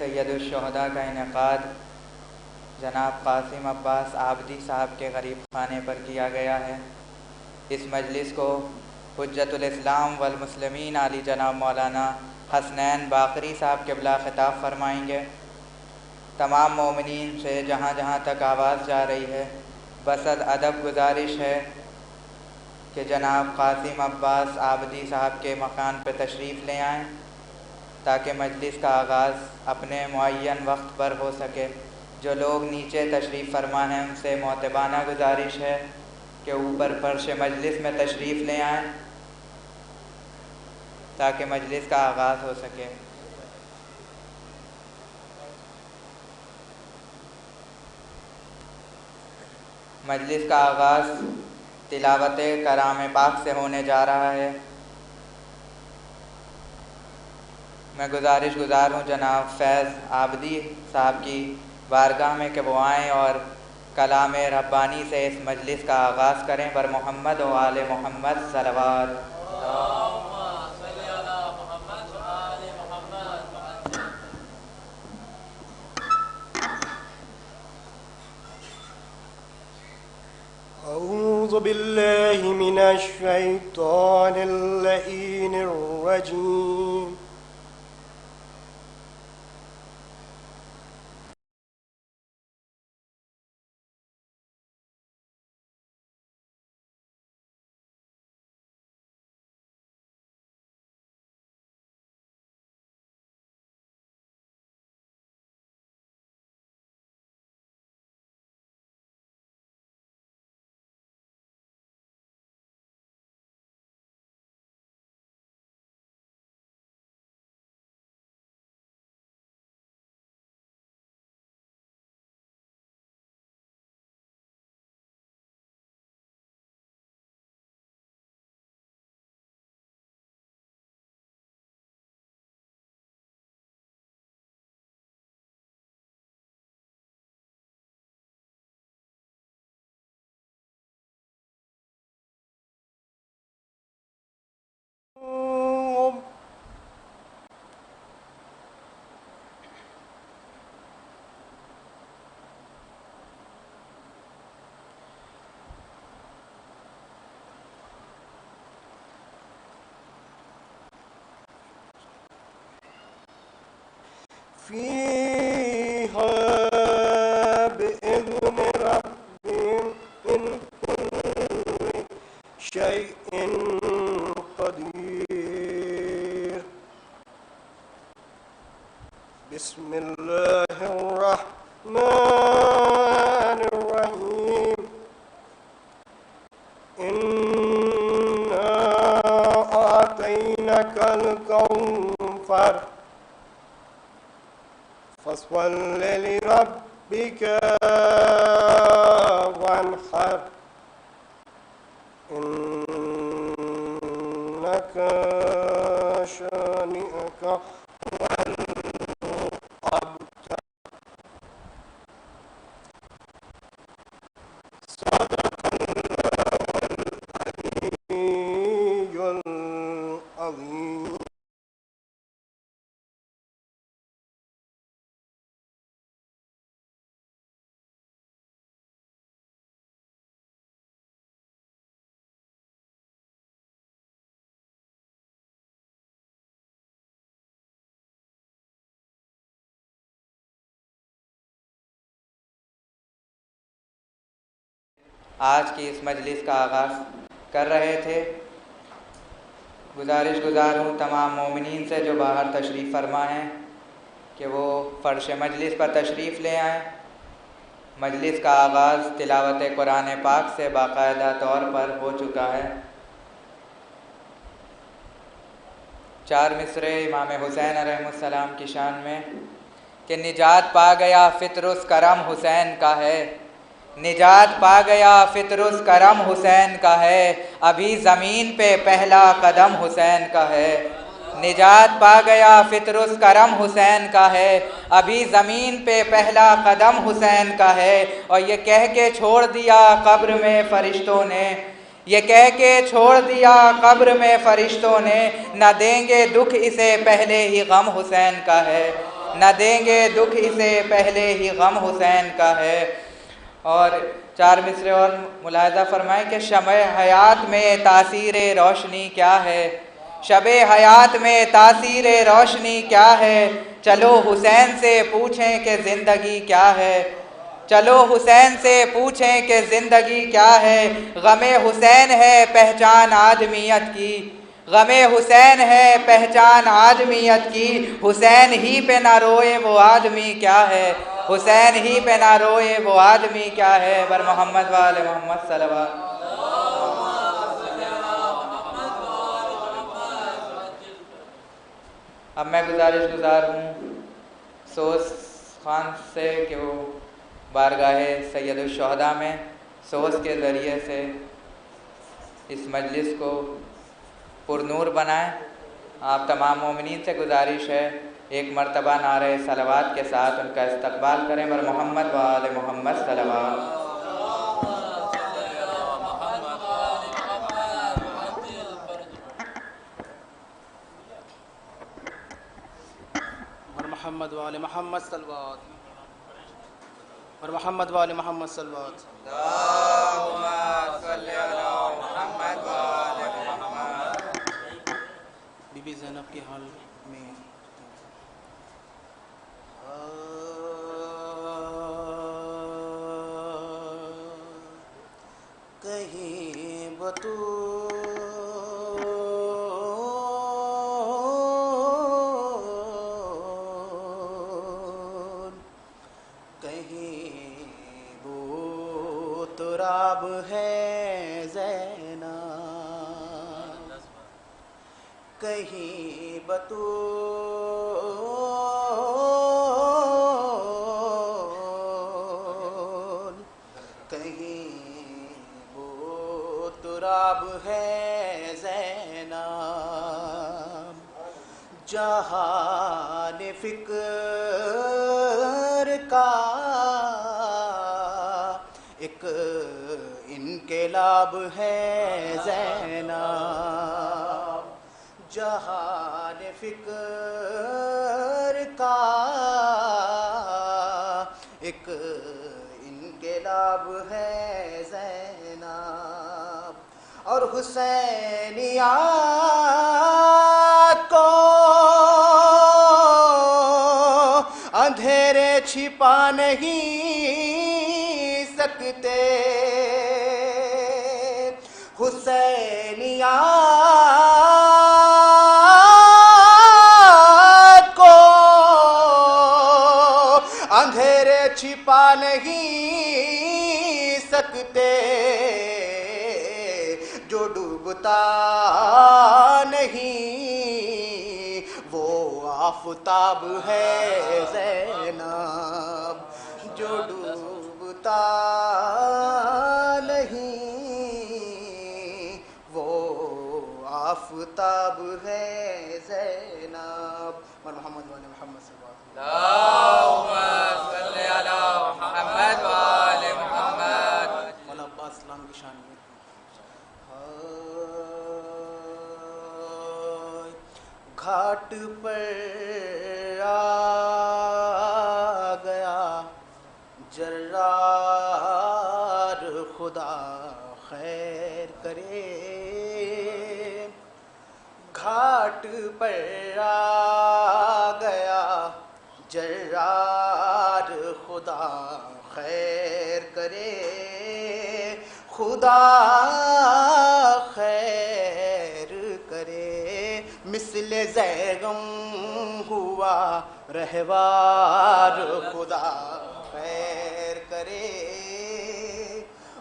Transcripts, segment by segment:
سید الشہداء کا انعقاد جناب قاسم عباس عابدی صاحب کے غریب خانے پر کیا گیا ہے۔ اس مجلس کو حجت الاسلام والمسلمین علی جناب مولانا حسنین باقری صاحب قبلہ خطاب فرمائیں گے۔ تمام مومنین سے جہاں جہاں تک آواز جا رہی ہے بصد ادب گزارش ہے کہ جناب قاسم عباس عابدی صاحب کے مکان پہ تشریف لے آئیں تاکہ مجلس کا آغاز اپنے معین وقت پر ہو سکے۔ جو لوگ نیچے تشریف فرما ہیں ان سے معتبانہ گزارش ہے کہ اوپر فرش مجلس میں تشریف لے آئیں تاکہ مجلس کا آغاز ہو سکے۔ مجلس کا آغاز تلاوت کلام پاک سے ہونے جا رہا ہے۔ میں گزارش گزار ہوں جناب فیض عابدی صاحب کی بارگاہ میں کہ وہ آئیں اور کلام ربانی سے اس مجلس کا آغاز کریں۔ بر محمد و آل محمد صلوات۔ أعوذ بالله من الشيطان اللعين الرجيم فيها بإذن ربهم من كل شيء قدير بسم الله الرحمن الرحيم إنا أعطيناك الكوثر فصل لربك وانحر إنك شانئك هو الأبتر صدق الله العلي العظيم۔ آج کی اس مجلس کا آغاز کر رہے تھے۔ گزارش گزار ہوں تمام مومنین سے جو باہر تشریف فرما ہیں کہ وہ فرش مجلس پر تشریف لے آئیں۔ مجلس کا آغاز تلاوت قرآن پاک سے باقاعدہ طور پر ہو چکا ہے۔ 4 مصرے امام حسین علیہ السلام کی شان میں کہ نجات پا گیا فطر اس کرم حسین کا ہے، نجات پا گیا فطر اس کرم حسین کا ہے، ابھی زمین پہ پہلا قدم حسین کا ہے۔ نجات پا گیا فطر اس کرم حسین کا ہے، ابھی زمین پہ پہلا قدم حسین کا ہے۔ اور یہ کہہ کے چھوڑ دیا قبر میں فرشتوں نے، یہ کہہ کے چھوڑ دیا قبر میں فرشتوں نے، نہ دیں گے دکھ اسے پہلے ہی غم حسین کا ہے۔ نہ دیں گے دکھ اسے پہلے ہی غم حسین کا ہے۔ اور 4 مصرے اور ملاحظہ فرمائیں کہ شمع حیات میں تاثیر روشنی کیا ہے، شب حیات میں تاثیر روشنی کیا ہے، چلو حسین سے پوچھیں کہ زندگی کیا ہے، چلو حسین سے پوچھیں کہ زندگی کیا ہے، غم حسین ہے پہچان آدمیت کی، غم حسین ہے پہچان آدمیت کی، حسین ہی پہ نہ روئے وہ آدمی کیا ہے، حسین ہی پہ نہ روئے وہ آدمی کیا ہے۔ بر محمد و آل محمد صلوات۔ اب میں گزارش گزار ہوں سوس خان سے کہ وہ بارگاہ سید الشہداء میں سوس کے ذریعے سے اس مجلس کو پرنور بنائیں۔ آپ تمام مومنین سے گزارش ہے ایک مرتبہ نعرہ صلوات کے ساتھ ان کا استقبال کریں۔ بر محمد و آل محمد صلوات۔ محمد وآل محمد صلوات، اور محمد وآل محمد صلوات۔ اللہم صلی علی محمد و آل محمد۔ بی بی زینب کے حال میں کہیں بطول تراب ہے زینب، کہیں بطول کہیں وہ تراب ہے زینب، جہان فکر کا ایک انقلاب ہے زینب، جہان فکر کا ایک انقلاب ہے زینب، اور حسینیات کو اندھیرے چھپا نہیں سکتے، حسینیات کو اندھیرے چھپا نہیں سکتے، جو ڈوبتا نہیں وہ آفتاب ہے زینب، جو ڈوبتا نہیں وہ آفتاب ہے زینب۔ اور محمد و آل محمد صلی اللہ اللہم صلی علی محمد و آل محمد۔ مولا عباس اسلام کی شان میں گھاٹ پر آ گیا جرار، خدا خیر کرے، گھاٹ پر آ گیا جرار، خدا خیر کرے، خدا خیر کرے، مثل زیغم ہوا رہوار، خدا خیر کرے،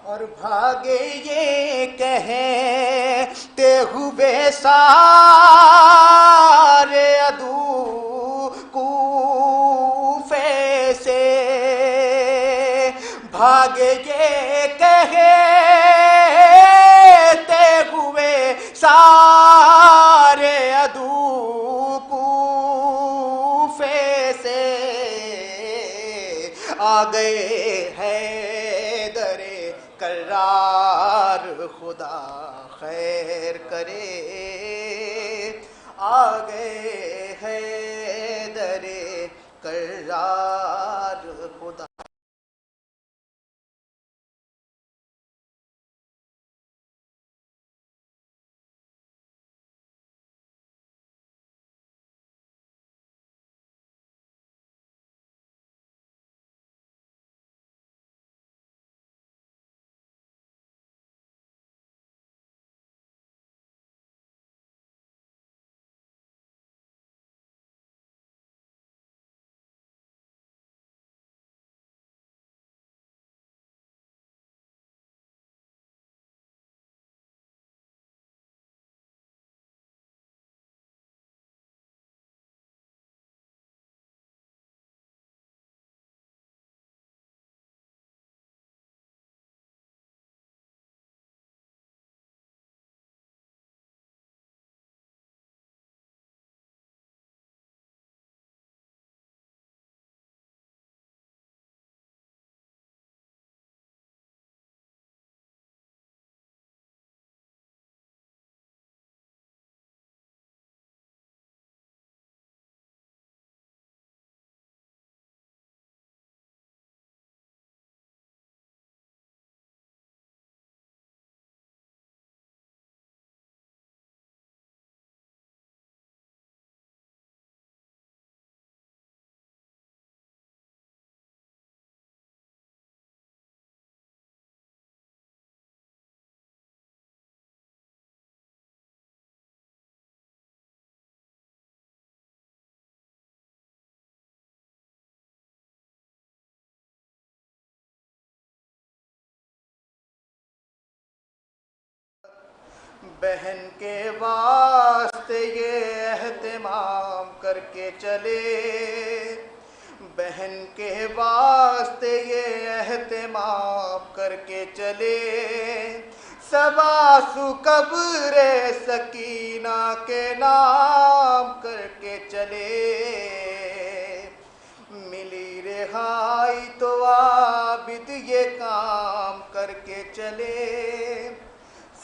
اور بھاگے یہ کہتے ہوئے سارے عدو کوفے سے، بھاگے یہ کہتے ہوئے سارے عدو کوفے سے، آ گئے حیدر کرار، خدا خیر کرے، آ گئے حیدر یار خدا بہن کے واسطے یہ اہتمام کر کے چلے، بہن کے واسطے یہ اہتمام کر کے چلے، سباسو قبر سکینہ کے نام کر کے چلے، ملی رہائی تو عابد یہ کام کر کے چلے،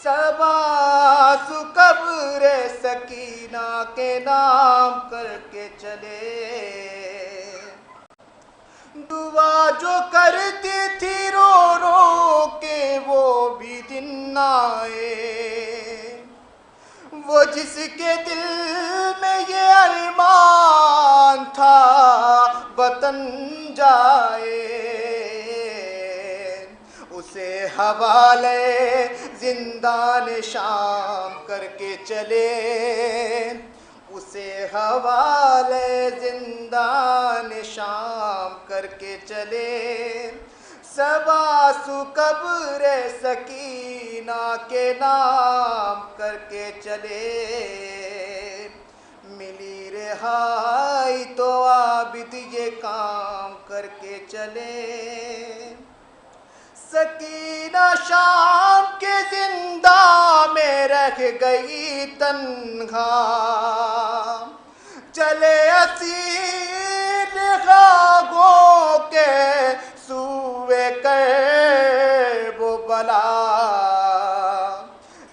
سباس قبر سکینہ کے نام کر کے چلے، دعا جو کرتی تھی رو رو کے وہ بھی دن آئے، وہ جس کے دل میں یہ ارمان تھا وطن جائے، اسے حوالے زندان شام کر کے چلے، اسے حوالے زندان شام کر کے چلے، سباسو قبر سکینہ کے نام کر کے چلے، ملی رہائی تو عابد یہ کام کر کے چلے، سکینہ شام کے زندہ میں رہ گئی تنہا، چلے اسیر خاکوں کے سوئے کرب و بلا،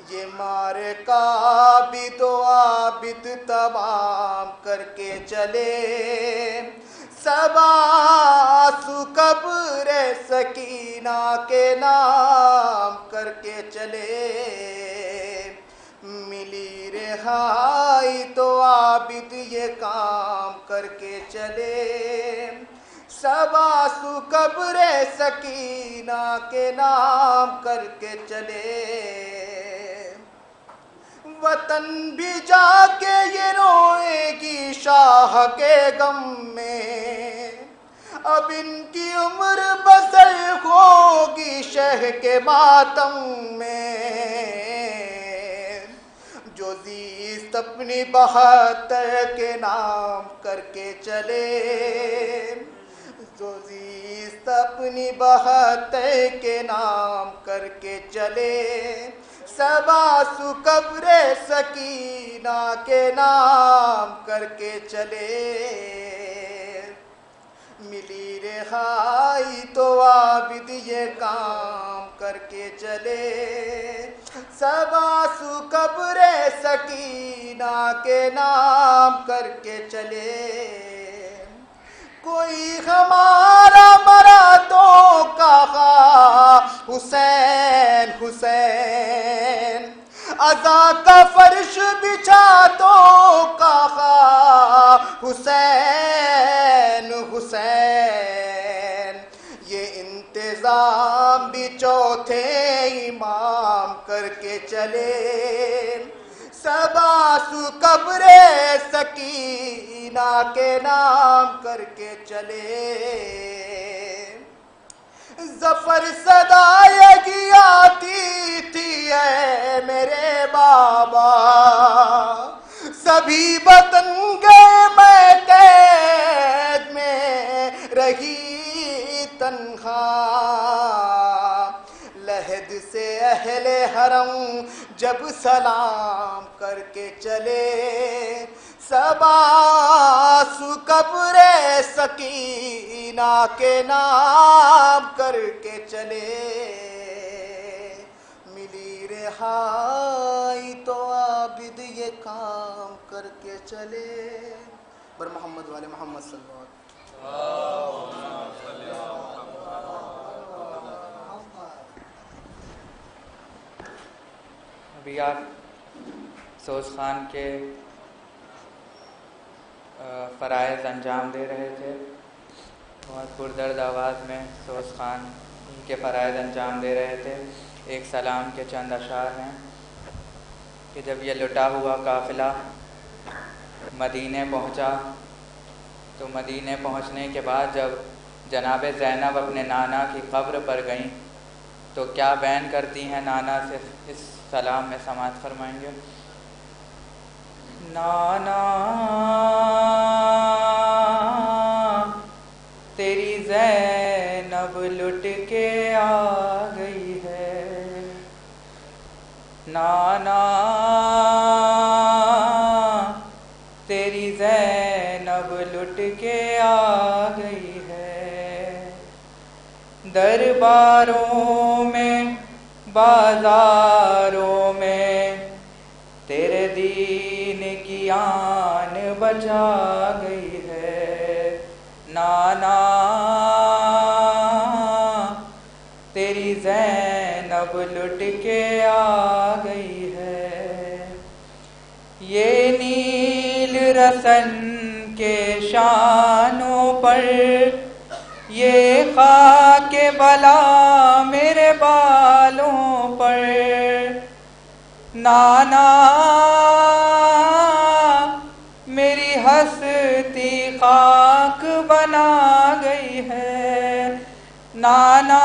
یہ معرکہ عابد و عابد تمام کر کے چلے، سباسو قبر سکینہ کے نام کر کے چلے، ملی رہائی تو عابد یہ کام کر کے چلے، سباسو قبر سکینہ کے نام کر کے چلے، وطن بھی جا کے یہ روئے گی شاہ کے غم میں، اب ان کی عمر بسر ہوگی شہ کے ماتم میں، جو زیست اپنی 72 کے نام کر کے چلے، جو زیست اپنی 72 کے نام کر کے چلے، سباسو قبر سکینہ کے نام کر کے چلے، ملی رہائی تو عابد یہ کام کر کے چلے، سباسو قبر سکینہ کے نام کر کے چلے، کوئی ہمارا مرا تو کہا حسین حسین، عزا کا فرش بچھا تو کہا حسین حسین، یہ انتظام بھی چوتھے امام کر کے چلے، سباس قبر سکینہ کے نام کر کے چلے، ظفر صدائے آتی تھی اے میرے بابا، سبھی وطن گئے میں قید میں رہی تنہا، لحد سے اہل حرم جب سلام کر کے چلے، سباس قبر سکینہ کے نام کر کے چلے، ملی رہائی تو عابد یہ کام کر کے چلے، بر محمد والے محمد صلی اللہ علیہ وسلم۔ ابھی آپ سوز خان کے فرائض انجام دے رہے تھے، بہت پردرد آواز میں سوز خان ان کے فرائض انجام دے رہے تھے۔ ایک سلام کے چند اشعار ہیں کہ جب یہ لٹا ہوا قافلہ مدینے پہنچا تو مدینے پہنچنے کے بعد جب جناب زینب اپنے نانا کی قبر پر گئیں تو کیا بیان کرتی ہیں نانا سے، اس سلام میں سماعت فرمائیں گے۔ نانا تیری زینب لٹ کے آ گئی ہے، نانا تیری زینب لٹ کے آ گئی ہے، درباروں میں بازاروں میں تیرے دین کی آن بچا گئی ہے، نانا تیری زینب لٹ کے آ گئی ہے، یہ نیل رسن کے شانوں پر یہ خاک بلا میرے بالوں پر، نانا میری ہستی خاک بنا گئی ہے، نانا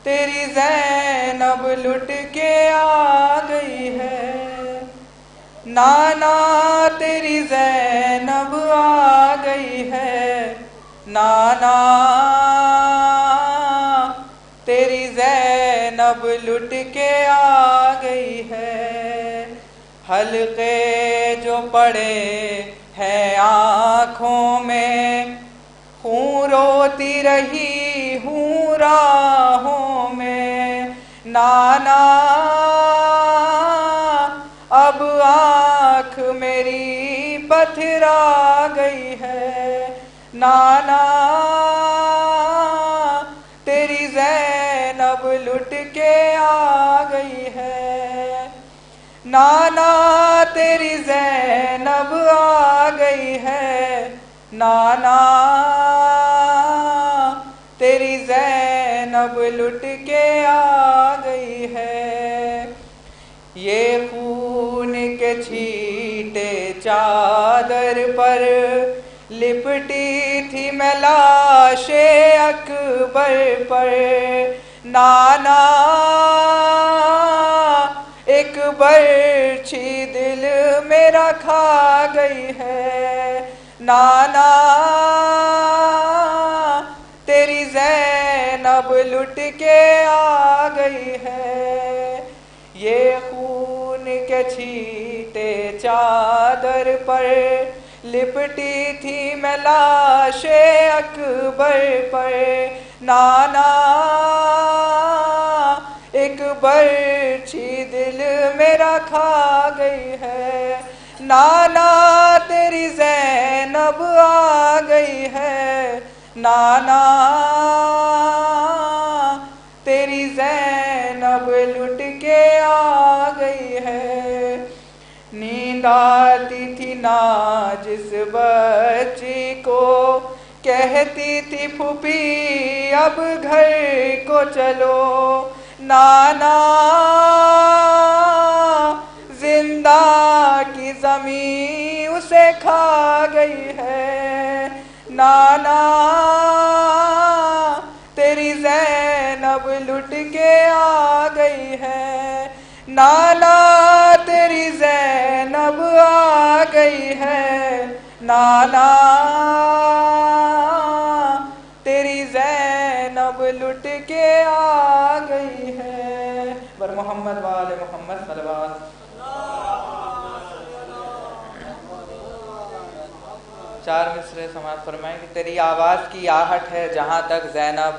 تیری زینب لٹ کے آ گئی ہے، نانا تیری زینب آ گئی ہے، نانا تیری زینب لٹ کے آ گئی ہے، حلقے جو پڑے ہیں آنکھوں میں خون روتی رہی ہوں راہوں میں، نانا اب آنکھ میری پتھرا گئی ہے، نانا تیری زینب لٹ کے آ گئی ہے، نانا تیری زینب آ گئی ہے، نانا تیری زینب لٹ کے آ گئی ہے، یہ خون کے چھیٹے چادر پر لپٹی تھی میں لاش اکبر پر، نانا ایک برچھی دل میرا کھا گئی ہے، نانا تیری زینب لٹ کے آ گئی ہے، یہ خون کے چھیٹے چادر پر لپٹی تھی میں لاش اکبر پر، نانا ایک برچھی دل میرا کھا گئی ہے، نانا تیری زینب آ گئی ہے، نانا تیری زینب لٹ کے آ گئی ہے۔ نیند آتی تھی نا جس بچی کو، کہتی تھی پھوپھی اب گھر کو چلو، نانا زندہ کی زمین اسے کھا گئی ہے، نانا تیری زینب لٹ کے آ گئی ہے، نانا تیری زینب آ گئی ہے، نانا تیری زینب لٹ کے آ گئی ہے۔ بر محمد وآل محمد صلوات۔ چار مصرے سماعت فرمائیں کہ تیری آواز کی آہٹ ہے جہاں تک زینب،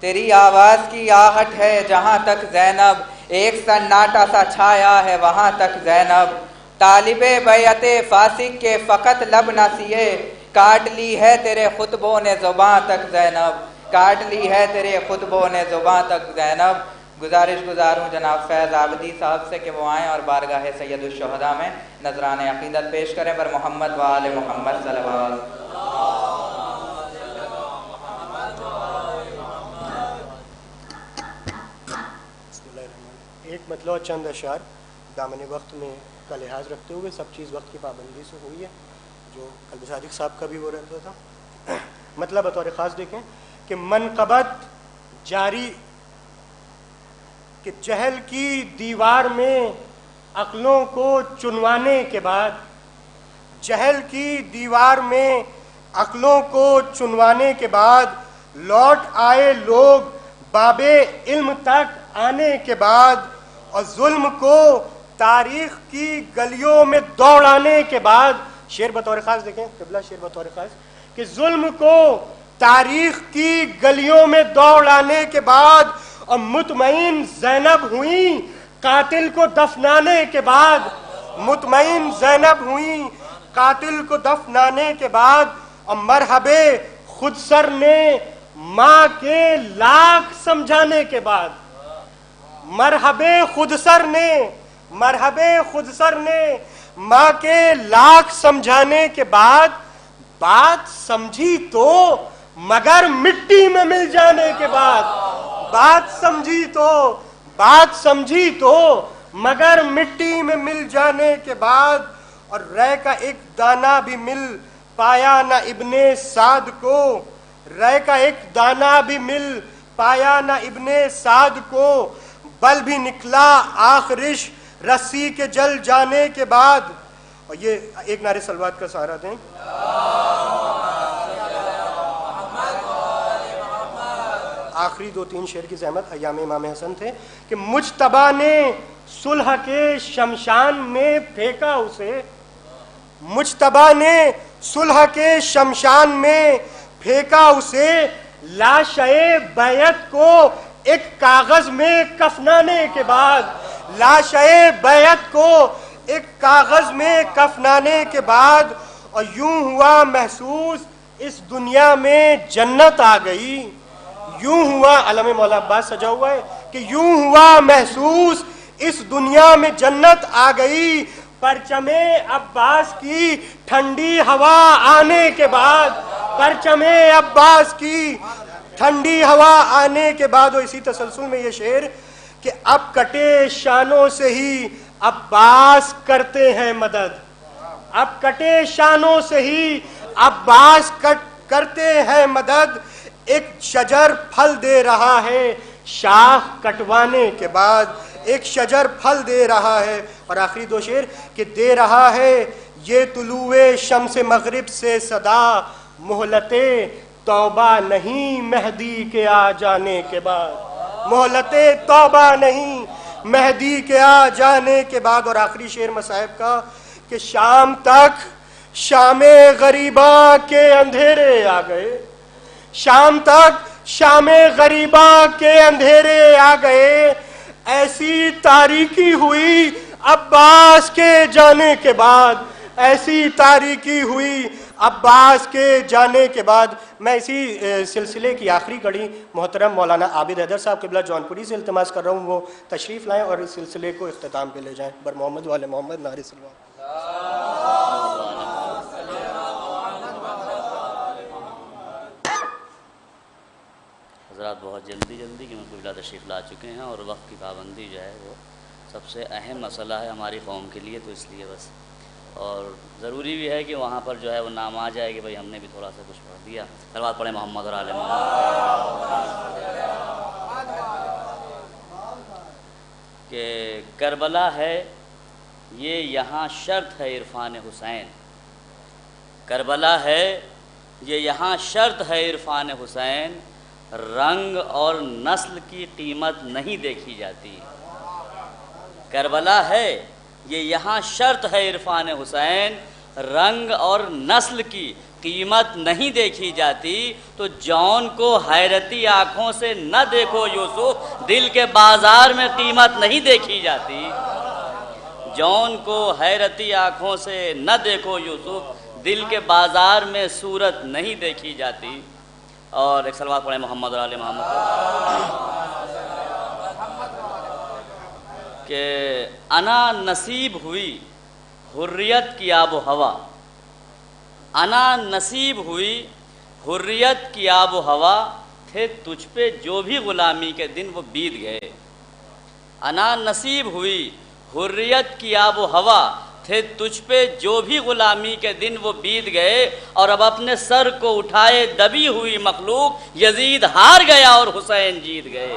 تیری آواز کی آہٹ ہے جہاں تک زینب، ایک سناٹا سا چھایا ہے وہاں تک زینب، طالب بیعت فاسق کے فقط لب نہ سیے، کاٹ لی ہے تیرے خطبوں نے زباں تک زینب، کاٹ لی ہے تیرے خطبوں نے زباں تک زینب۔ گزارش گزاروں جناب فیض عابدی صاحب سے کہ وہ آئیں اور بارگاہ سید الشہداء میں نذران عقیدت پیش کریں بر محمد وآل محمد صلوات۔ ایک مطلب چند اشعار دامن وقت میں کا لحاظ رکھتے ہوئے، سب چیز وقت کی پابندی سے ہوئی ہے، جو قلب صادق صاحب کا بھی وہ رہتا تھا۔ مطلب بطور خاص دیکھیں کہ منقبت جاری کہ جہل کی دیوار میں عقلوں کو چنوانے کے بعد، جہل کی دیوار میں عقلوں کو چنوانے کے بعد لوٹ آئے لوگ باب علم تک آنے کے بعد، اور ظلم کو تاریخ کی گلیوں میں دوڑانے کے بعد، شعر بطور خاص دیکھیں قبلہ شعر بطور خاص کہ ظلم کو تاریخ کی گلیوں میں دوڑانے کے بعد اور مطمئن زینب ہوئیں قاتل کو دفنانے کے بعد، مطمئن زینب ہوئیں قاتل کو دفنانے کے بعد، اور مرحب خود سر نے ماں کے لاکھ سمجھانے کے بعد، مرحب خود سر نے ماں کے لاکھ سمجھانے کے بعد، بات سمجھی تو مگر مٹی میں مل جانے کے بعد، بات سمجھی تو مگر مٹی میں مل جانے کے بعد، اور رے کا ایک دانہ بھی مل پایا نہ ابن سعد کو، رے کا ایک دانہ بھی مل پایا نہ ابن سعد کو، بل بھی نکلا آخرش رسی کے جل جانے کے بعد۔ اور یہ ایک نعرے صلوات کا سہارا دیں۔ آخری دو تین شعر کی زحمت ایام امام حسن تھے کہ مجتبیٰ نے صلح کے شمشان میں پھینکا اسے، مجتبیٰ نے صلح کے شمشان میں پھینکا اسے، لاشے بیعت کو ایک کاغذ میں کفنانے کے بعد، لاشے بیعت کو ایک کاغذ میں کفنانے کے بعد، اور یوں ہوا محسوس اس دنیا میں جنت آ گئی، یوں ہوا علم مولا عباس سجا ہوا ہے کہ یوں ہوا محسوس اس دنیا میں جنت آ گئی، پرچم عباس کی ٹھنڈی ہوا آنے کے بعد، پرچم عباس کی ٹھنڈی ہوا آنے کے بعد۔ اور اسی تسلسل میں یہ شعر کہ اب کٹے شانوں سے ہی عباس کرتے ہیں مدد، اب کٹے شانوں سے ہی عباس کرتے ہیں مدد، ایک شجر پھل دے رہا ہے شاخ کٹوانے کے بعد، ایک شجر پھل دے رہا ہے۔ اور آخری دو شعر کہ دے رہا ہے یہ طلوع شمس مغرب سے صدا، مہلت توبہ نہیں مہدی کے آ جانے کے بعد، مہلت توبہ نہیں مہدی کے آ جانے کے بعد۔ اور آخری شعر مصائب کا کہ شام تک شام غریباں کے اندھیرے آ گئے، شام تک شام غریباں کے اندھیرے آ گئے، ایسی تاریکی ہوئی عباس کے جانے کے بعد ایسی تاریکی ہوئی، عباس کے جانے کے بعد میں اسی سلسلے کی آخری کڑی محترم مولانا عابد حیدر صاحب قبلہ جون پوری سے التماس کر رہا ہوں وہ تشریف لائیں اور اس سلسلے کو اختتام پہ لے جائیں. بر محمد والے محمد نعرے سلوات. حضرات بہت جلدی کہ میں قبلہ تشریف لا چکے ہیں اور وقت کی پابندی جو ہے وہ سب سے اہم مسئلہ ہے ہماری قوم کے لیے، تو اس لیے بس اور ضروری بھی ہے کہ وہاں پر جو ہے وہ نام آ جائے کہ بھئی ہم نے بھی تھوڑا سا کچھ پڑھ دیا. صلوات پڑھیں محمد اور آل محمد. کہ کربلا ہے یہ یہاں شرط ہے عرفان حسین، کربلا ہے یہ یہاں شرط ہے عرفان حسین، رنگ اور نسل کی قیمت نہیں دیکھی جاتی. کربلا ہے یہ یہاں شرط ہے عرفان حسین، رنگ اور نسل کی قیمت نہیں دیکھی جاتی. تو جون کو حیرتی آنکھوں سے نہ دیکھو یوسف، دل کے بازار میں قیمت نہیں دیکھی جاتی. جون کو حیرتی آنکھوں سے نہ دیکھو یوسف، دل کے بازار میں صورت نہیں دیکھی جاتی. اور ایک صلوات پڑھیں محمد اور آل محمد. کہ انا نصیب ہوئی حریت کی آب و ہوا، انا نصیب ہوئی حریت کی آب و ہوا، تھے تجھ پہ جو بھی غلامی کے دن وہ بیت گئے. انا نصیب ہوئی حریت کی آب و ہوا، تھے تجھ پہ جو بھی غلامی کے دن وہ بیت گئے. اور اب اپنے سر کو اٹھائے دبی ہوئی مخلوق، یزید ہار گیا اور حسین جیت گئے.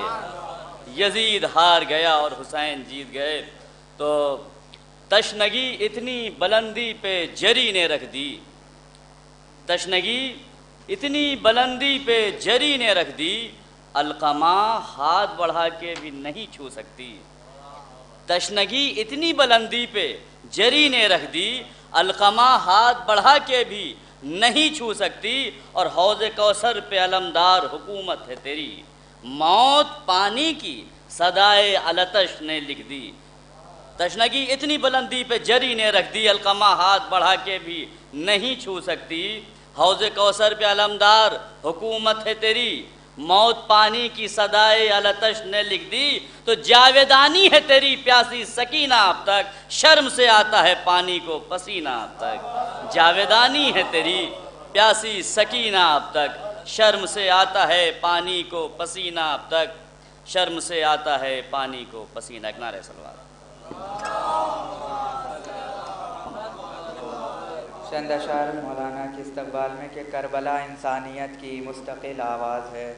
یزید ہار گیا اور حسین جیت گئے. تو تشنگی اتنی بلندی پہ جری نے رکھ دی، تشنگی اتنی بلندی پہ جری نے رکھ دی، القمہ ہاتھ بڑھا کے بھی نہیں چھو سکتی. تشنگی اتنی بلندی پہ جری نے رکھ دی، القمہ ہاتھ بڑھا کے بھی نہیں چھو سکتی. اور حوض کوثر پہ علمدار حکومت ہے تیری، موت پانی کی صدائے علتش نے لکھ دی. تشنگی اتنی بلندی پہ جری نے رکھ دی، القمہ ہاتھ بڑھا کے بھی نہیں چھو سکتی. حوض کوثر پہ علمدار حکومت ہے تیری، موت پانی کی صدائے علتش نے لکھ دی. تو جاویدانی ہے تیری پیاسی سکینہ اب تک، شرم سے آتا ہے پانی کو پسینہ اب تک. جاویدانی ہے تیری پیاسی سکینہ اب تک، شرم سے آتا ہے پانی کو پسینہ اب تک، شرم سے آتا ہے پانی کو پسینہ. ایک نعرہ صلوات. چند اشعار مولانا کے استقبال میں کہ کربلا انسانیت کی مستقل آواز ہے،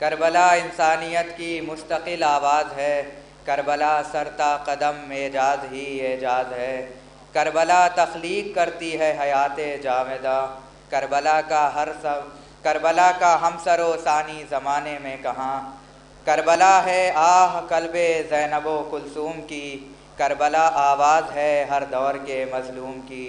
کربلا انسانیت کی مستقل آواز ہے، کربلا سرتا قدم اعجاز ہی اعجاز ہے، کربلا تخلیق کرتی ہے حیات جاویدہ، کربلا کا ہمسر و ثانی زمانے میں کہاں. کربلا ہے آہ قلب زینب و کلثوم کی، کربلا آواز ہے ہر دور کے مظلوم کی،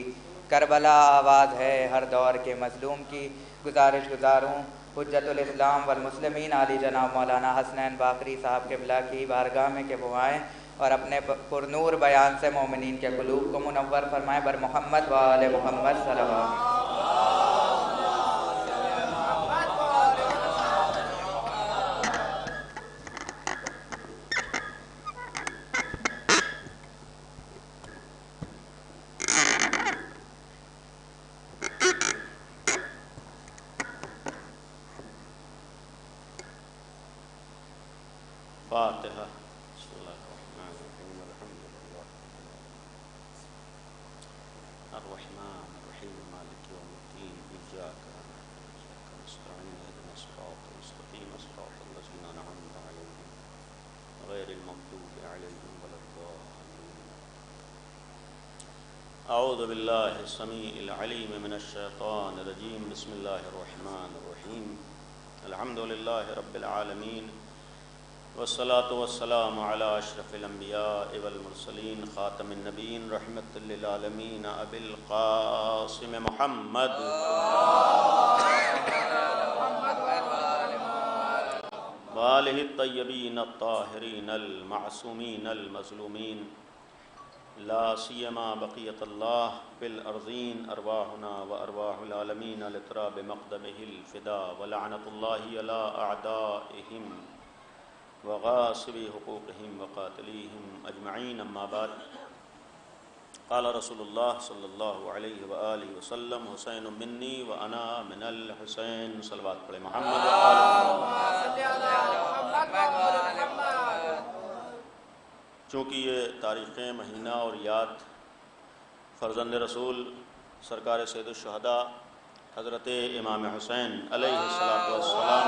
کربلا آواز ہے ہر دور کے مظلوم کی. گزارش گزاروں حجت الاسلام والمسلمین علی جناب مولانا حسنین باقری صاحب قبلہ کی بارگاہ میں کہ وہ آئیں اور اپنے پرنور بیان سے مومنین کے قلوب کو منور فرمائیں. بر محمد و آل محمد صلوات. فاتحہ. بسم اللہ الرحمن الرحیم. الحمد للہ الرحمن الرحیم مالک یوم الدین. ایاک نعبد و ایاک نستعین. اهدنا الصراط المستقیم صراط الذین انعمت علیہم غیر المغضوب علیہم ولا الضالین. اعوذ باللہ السمیع العلیم من الشیطان الرجیم. بسم اللہ الرحمن الرحیم. الحمد للہ رب العالمین والصلاة والسلام على اشرف الانبیاء والمرسلین خاتم النبیین رحمت للعالمین ابی القاسم محمد وآلہ الطیبین الطاہرین المعصومین المظلومین لا سیما بقیت اللہ بالارضین ارواحنا و ارواح العالمین لترا بمقدمہ الفدا ولعنت اللہ علی اعدائہم وغاصبی حقوقہم وقاتلیہم اجمعین. اما بعد قال رسول اللہ صلی اللہ علیہ وآلہ وسلم حسین منی وانا من الحسین. صلوات پڑھے محمد چونکہ یہ تاریخیں مہینہ اور یاد فرزند رسول سرکار سید الشہداء حضرت امام حسین علیہ السلام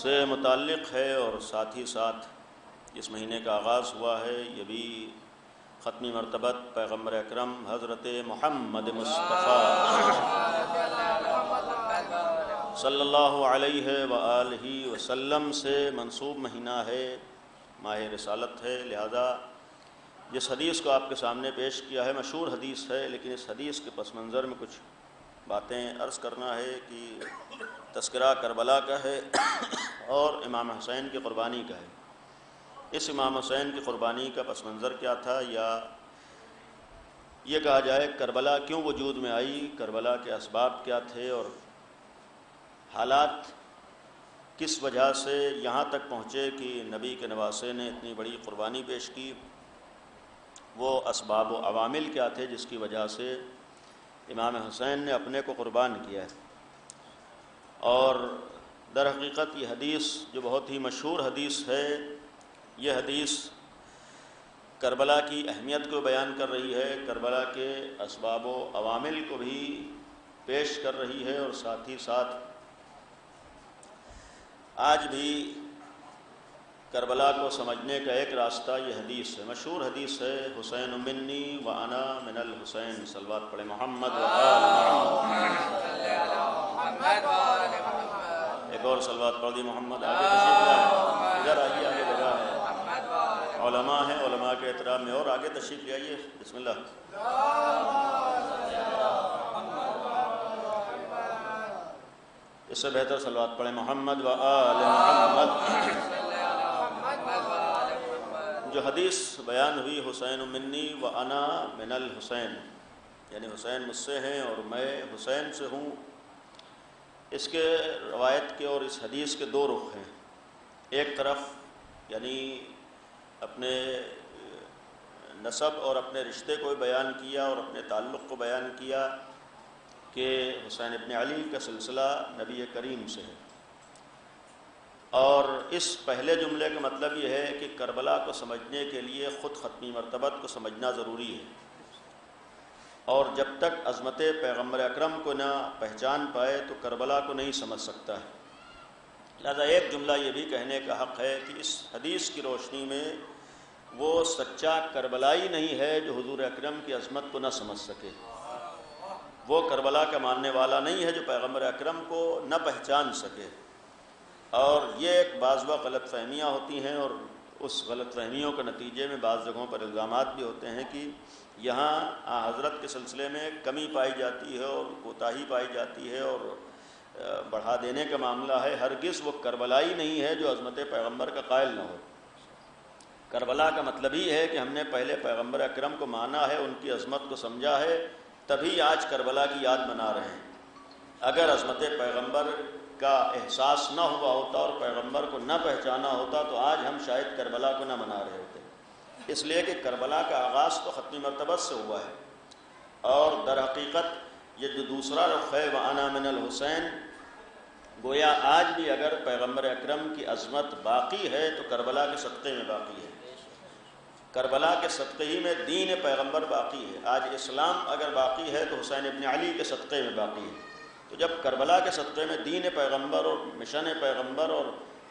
سے متعلق ہے، اور ساتھ ہی ساتھ اس مہینے کا آغاز ہوا ہے. یہ بھی ختمی مرتبت پیغمبر اکرم حضرت محمد مصطفیٰ صلی اللہ علیہ وآلہ وسلم سے منسوب مہینہ ہے، ماہ رسالت ہے. لہذا جس حدیث کو آپ کے سامنے پیش کیا ہے مشہور حدیث ہے، لیکن اس حدیث کے پس منظر میں کچھ باتیں عرض کرنا ہے کہ تذکرہ کربلا کا ہے اور امام حسین کی قربانی کا ہے. اس امام حسین کی قربانی کا پس منظر کیا تھا، یا یہ کہا جائے کربلا کیوں وجود میں آئی، کربلا کے اسباب کیا تھے، اور حالات کس وجہ سے یہاں تک پہنچے کہ نبی کے نواسے نے اتنی بڑی قربانی پیش کی. وہ اسباب و عوامل کیا تھے جس کی وجہ سے امام حسین نے اپنے کو قربان کیا ہے. اور در حقیقت یہ حدیث جو بہت ہی مشہور حدیث ہے، یہ حدیث کربلا کی اہمیت کو بیان کر رہی ہے، کربلا کے اسباب و عوامل کو بھی پیش کر رہی ہے، اور ساتھ ہی ساتھ آج بھی کربلا کو سمجھنے کا ایک راستہ یہ حدیث ہے، مشہور حدیث ہے حسین منی وانا من الحسین. صلوات پڑھے محمد و آل محمد. ایک اور صلوات پڑھ دی محمد. آگے تشریف لائیے، ادھر آئیے، آگے جگہ ہے، علماء ہیں، علماء کے احترام میں، اور آگے تشریف لے آئیے. بسم اللہ. اس سے بہتر صلوات پڑھیں محمد و آل محمد. جو حدیث بیان ہوئی حسین منی و انا من الحسین، یعنی حسین مجھ سے ہیں اور میں حسین سے ہوں، اس کے روایت کے اور اس حدیث کے دو رخ ہیں. ایک طرف یعنی اپنے نسب اور اپنے رشتے کو بیان کیا اور اپنے تعلق کو بیان کیا کہ حسین ابن علی کا سلسلہ نبی کریم سے ہے. اور اس پہلے جملے کا مطلب یہ ہے کہ کربلا کو سمجھنے کے لیے خود ختمی مرتبت کو سمجھنا ضروری ہے، اور جب تک عظمت پیغمبر اکرم کو نہ پہچان پائے تو کربلا کو نہیں سمجھ سکتا ہے. لہذا ایک جملہ یہ بھی کہنے کا حق ہے کہ اس حدیث کی روشنی میں وہ سچا کربلائی نہیں ہے جو حضور اکرم کی عظمت کو نہ سمجھ سکے، وہ کربلا کا ماننے والا نہیں ہے جو پیغمبر اکرم کو نہ پہچان سکے. اور یہ ایک بعض وقت غلط فہمیاں ہوتی ہیں، اور اس غلط فہمیوں کے نتیجے میں بعض جگہوں پر الزامات بھی ہوتے ہیں کہ یہاں حضرت کے سلسلے میں کمی پائی جاتی ہے اور کوتاہی پائی جاتی ہے اور بڑھا دینے کا معاملہ ہے. ہرگز وہ کربلائی نہیں ہے جو عظمت پیغمبر کا قائل نہ ہو. کربلا کا مطلب ہی ہے کہ ہم نے پہلے پیغمبر اکرم کو مانا ہے، ان کی عظمت کو سمجھا ہے، تبھی آج کربلا کی یاد منا رہے ہیں. اگر عظمت پیغمبر کا احساس نہ ہوا ہوتا اور پیغمبر کو نہ پہچانا ہوتا تو آج ہم شاید کربلا کو نہ منا رہے ہوتے. اس لیے کہ کربلا کا آغاز تو ختمی مرتبت سے ہوا ہے، اور در حقیقت یہ جو دوسرا رخ ہے وَأَنَا مِنَ الْحُسَيْن، گویا آج بھی اگر پیغمبر اکرم کی عظمت باقی ہے تو کربلا کے صدقے میں باقی ہے. کربلا کے صدقے ہی میں دین پیغمبر باقی ہے. آج اسلام اگر باقی ہے تو حسین ابن علی کے صدقے میں باقی ہے. تو جب کربلا کے صدقے میں دین پیغمبر اور مشن پیغمبر اور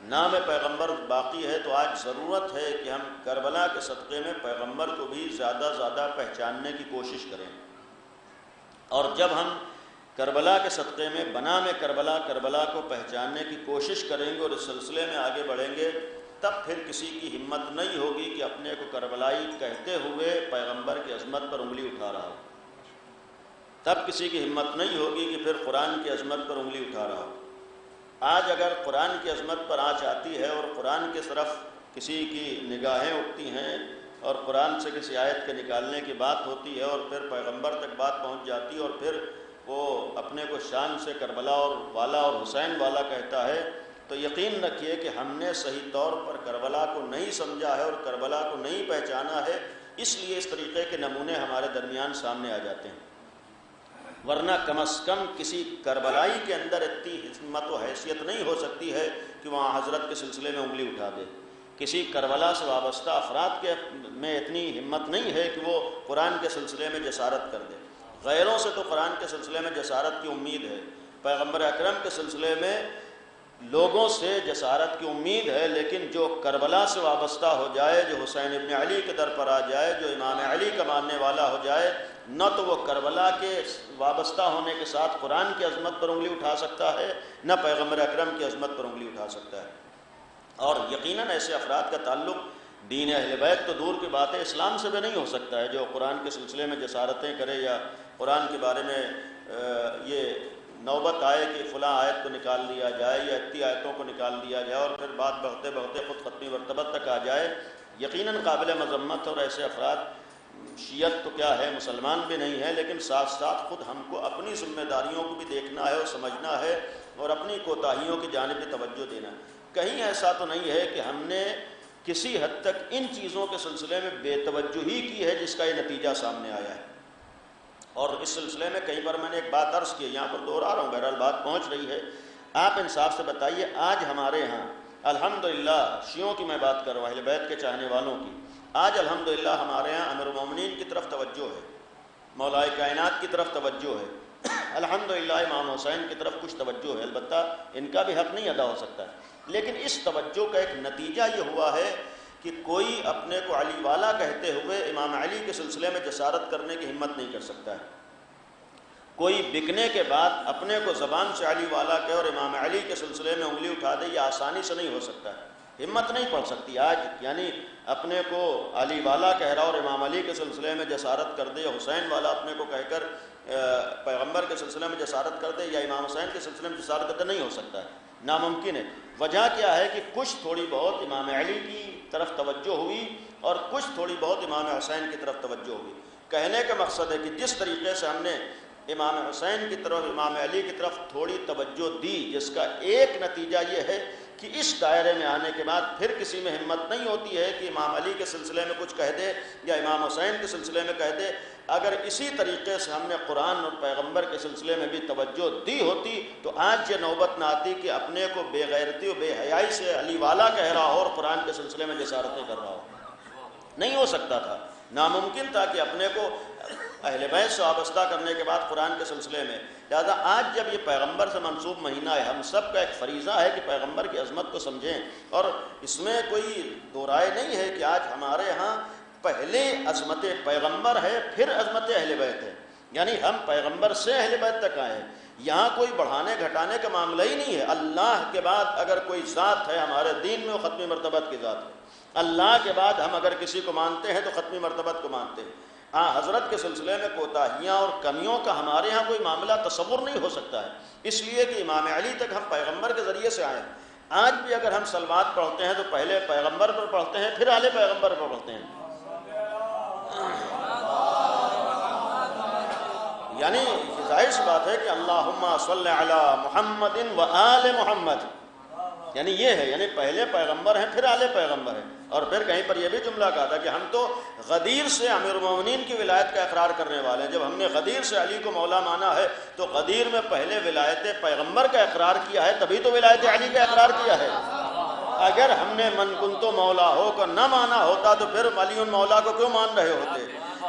نام پیغمبر باقی ہے تو آج ضرورت ہے کہ ہم کربلا کے صدقے میں پیغمبر کو بھی زیادہ زیادہ پہچاننے کی کوشش کریں. اور جب ہم کربلا کے صدقے میں بنام کربلا کو پہچاننے کی کوشش کریں گے اور اس سلسلے میں آگے بڑھیں گے، تب پھر کسی کی ہمت نہیں ہوگی کہ اپنے کو کربلائی کہتے ہوئے پیغمبر کی عظمت پر انگلی اٹھا رہا ہو. تب کسی کی ہمت نہیں ہوگی کہ پھر قرآن کی عظمت پر انگلی اٹھا رہا ہو. آج اگر قرآن کی عظمت پر آنچ آتی ہے اور قرآن کی طرف کسی کی نگاہیں اٹھتی ہیں اور قرآن سے کسی آیت کے نکالنے کی بات ہوتی ہے اور پھر پیغمبر تک بات پہنچ جاتی ہے اور پھر وہ اپنے کو شان سے کربلا اور حسین والا کہتا ہے، تو یقین رکھیے کہ ہم نے صحیح طور پر کربلا کو نہیں سمجھا ہے اور کربلا کو نہیں پہچانا ہے، اس لیے اس طریقے کے نمونے ہمارے درمیان سامنے آ جاتے ہیں۔ ورنہ کم از کم کسی کربلائی کے اندر اتنی ہمت و حیثیت نہیں ہو سکتی ہے کہ وہاں حضرت کے سلسلے میں انگلی اٹھا دے۔ کسی کربلا سے وابستہ افراد کے میں اتنی ہمت نہیں ہے کہ وہ قرآن کے سلسلے میں جسارت کر دے۔ غیروں سے تو قرآن کے سلسلے میں جسارت کی امید ہے، پیغمبر اکرم کے سلسلے میں لوگوں سے جسارت کی امید ہے، لیکن جو کربلا سے وابستہ ہو جائے، جو حسین ابن علی کے در پر آ جائے، جو امام علی کا ماننے والا ہو جائے، نہ تو وہ کربلا کے وابستہ ہونے کے ساتھ قرآن کی عظمت پر انگلی اٹھا سکتا ہے، نہ پیغمبر اکرم کی عظمت پر انگلی اٹھا سکتا ہے۔ اور یقیناً ایسے افراد کا تعلق دین اہل بیت تو دور کی بات ہے، اسلام سے بھی نہیں ہو سکتا ہے، جو قرآن کے سلسلے میں جسارتیں کرے یا قرآن کے بارے میں یہ نوبت آئے کہ فلاں آیت کو نکال لیا جائے یا اتنی آیتوں کو نکال دیا جائے اور پھر بات بڑھتے بڑھتے خود ختمی مرتبت تک آ جائے، یقیناً قابل مذمت۔ اور ایسے افراد شیعت تو کیا ہے، مسلمان بھی نہیں ہے، لیکن ساتھ ساتھ خود ہم کو اپنی ذمہ داریوں کو بھی دیکھنا ہے اور سمجھنا ہے اور اپنی کوتاہیوں کی جانب بھی توجہ دینا ہے۔ کہیں ایسا تو نہیں ہے کہ ہم نے کسی حد تک ان چیزوں کے سلسلے میں بے توجہی کی ہے جس کا یہ نتیجہ سامنے آیا ہے۔ اور اس سلسلے میں کئی بار میں نے ایک بات عرض کی، یہاں پر دوہرا رہا ہوں، بہرحال بات پہنچ رہی ہے۔ آپ انصاف سے بتائیے، آج ہمارے ہاں الحمدللہ، شیعوں کی میں بات کر رہا ہوں، اہل بیت کے چاہنے والوں کی، آج الحمدللہ ہمارے ہاں امیر المومنین کی طرف توجہ ہے، مولائے کائنات کی طرف توجہ ہے، الحمدللہ امام حسین کی طرف کچھ توجہ ہے، البتہ ان کا بھی حق نہیں ادا ہو سکتا ہے، لیکن اس توجہ کا ایک نتیجہ یہ ہوا ہے کہ کوئی اپنے کو علی والا کہتے ہوئے امام علی کے سلسلے میں جسارت کرنے کی ہمت نہیں کر سکتا ہے۔ کوئی بکنے کے بعد اپنے کو زبان سے علی والا کہے اور امام علی کے سلسلے میں انگلی اٹھا دے، یہ آسانی سے نہیں ہو سکتا ہے، ہمت نہیں پڑ سکتی آج، یعنی اپنے کو علی والا کہہ رہا اور امام علی کے سلسلے میں جسارت کر دے، یا حسین والا اپنے کو کہہ کر پیغمبر کے سلسلے میں جسارت کر دے یا امام حسین کے سلسلے میں جسارت کر دے، نہیں ہو سکتا ہے، ناممکن ہے۔ وجہ کیا ہے کہ کچھ تھوڑی بہت امام علی کی طرف توجہ ہوئی اور کچھ تھوڑی بہت امام حسین کی طرف توجہ ہوئی۔ کہنے کا مقصد ہے کہ جس طریقے سے ہم نے امام حسین کی طرف، امام علی کی طرف تھوڑی توجہ دی، جس کا ایک نتیجہ یہ ہے کہ اس دائرے میں آنے کے بعد پھر کسی میں ہمت نہیں ہوتی ہے کہ امام علی کے سلسلے میں کچھ کہہ دے یا امام حسین کے سلسلے میں کہہ دے۔ اگر اسی طریقے سے ہم نے قرآن اور پیغمبر کے سلسلے میں بھی توجہ دی ہوتی تو آج یہ نوبت نہ آتی کہ اپنے کو بے غیرتی و بے حیائی سے علی والا کہہ رہا ہو اور قرآن کے سلسلے میں جسارتیں کر رہا ہو، نہیں ہو سکتا تھا، ناممکن تھا کہ اپنے کو اہل بیت سے وابستہ کرنے کے بعد قرآن کے سلسلے میں۔ لہٰذا آج جب یہ پیغمبر سے منسوب مہینہ ہے، ہم سب کا ایک فریضہ ہے کہ پیغمبر کی عظمت کو سمجھیں، اور اس میں کوئی دو رائے نہیں ہے کہ آج ہمارے ہاں پہلے عظمت پیغمبر ہے پھر عظمت اہل بیت ہے، یعنی ہم پیغمبر سے اہل بیت تک آئے ہیں، یہاں کوئی بڑھانے گھٹانے کا معاملہ ہی نہیں ہے۔ اللہ کے بعد اگر کوئی ذات ہے ہمارے دین میں، وہ ختمی مرتبت کی ذات ہے۔ اللہ کے بعد ہم اگر کسی کو مانتے ہیں تو ختمی مرتبت کو مانتے ہیں۔ حضرت کے سلسلے میں کوتاہیاں اور کمیوں کا ہمارے ہاں کوئی معاملہ تصور نہیں ہو سکتا ہے، اس لیے کہ امام علی تک ہم پیغمبر کے ذریعے سے آئے ہیں۔ آج بھی اگر ہم صلوات پڑھتے ہیں تو پہلے پیغمبر پر پڑھتے ہیں، پھر آل پیغمبر پر پڑھتے ہیں، یعنی ظاہر سی بات ہے کہ اللہم صلی علی محمد و آل محمد، یعنی یہ ہے، یعنی پہلے پیغمبر ہیں پھر آل پیغمبر ہیں۔ اور پھر کہیں پر یہ بھی جملہ کہا تھا کہ ہم تو غدیر سے امیر المومنین کی ولایت کا اقرار کرنے والے ہیں۔ جب ہم نے غدیر سے علی کو مولا مانا ہے تو غدیر میں پہلے ولایت پیغمبر کا اقرار کیا ہے، تبھی تو ولایت علی کا اقرار کیا ہے۔ اگر ہم نے من کنت مولا ہو کو نہ مانا ہوتا تو پھر علی مولا کو کیوں مان رہے ہوتے؟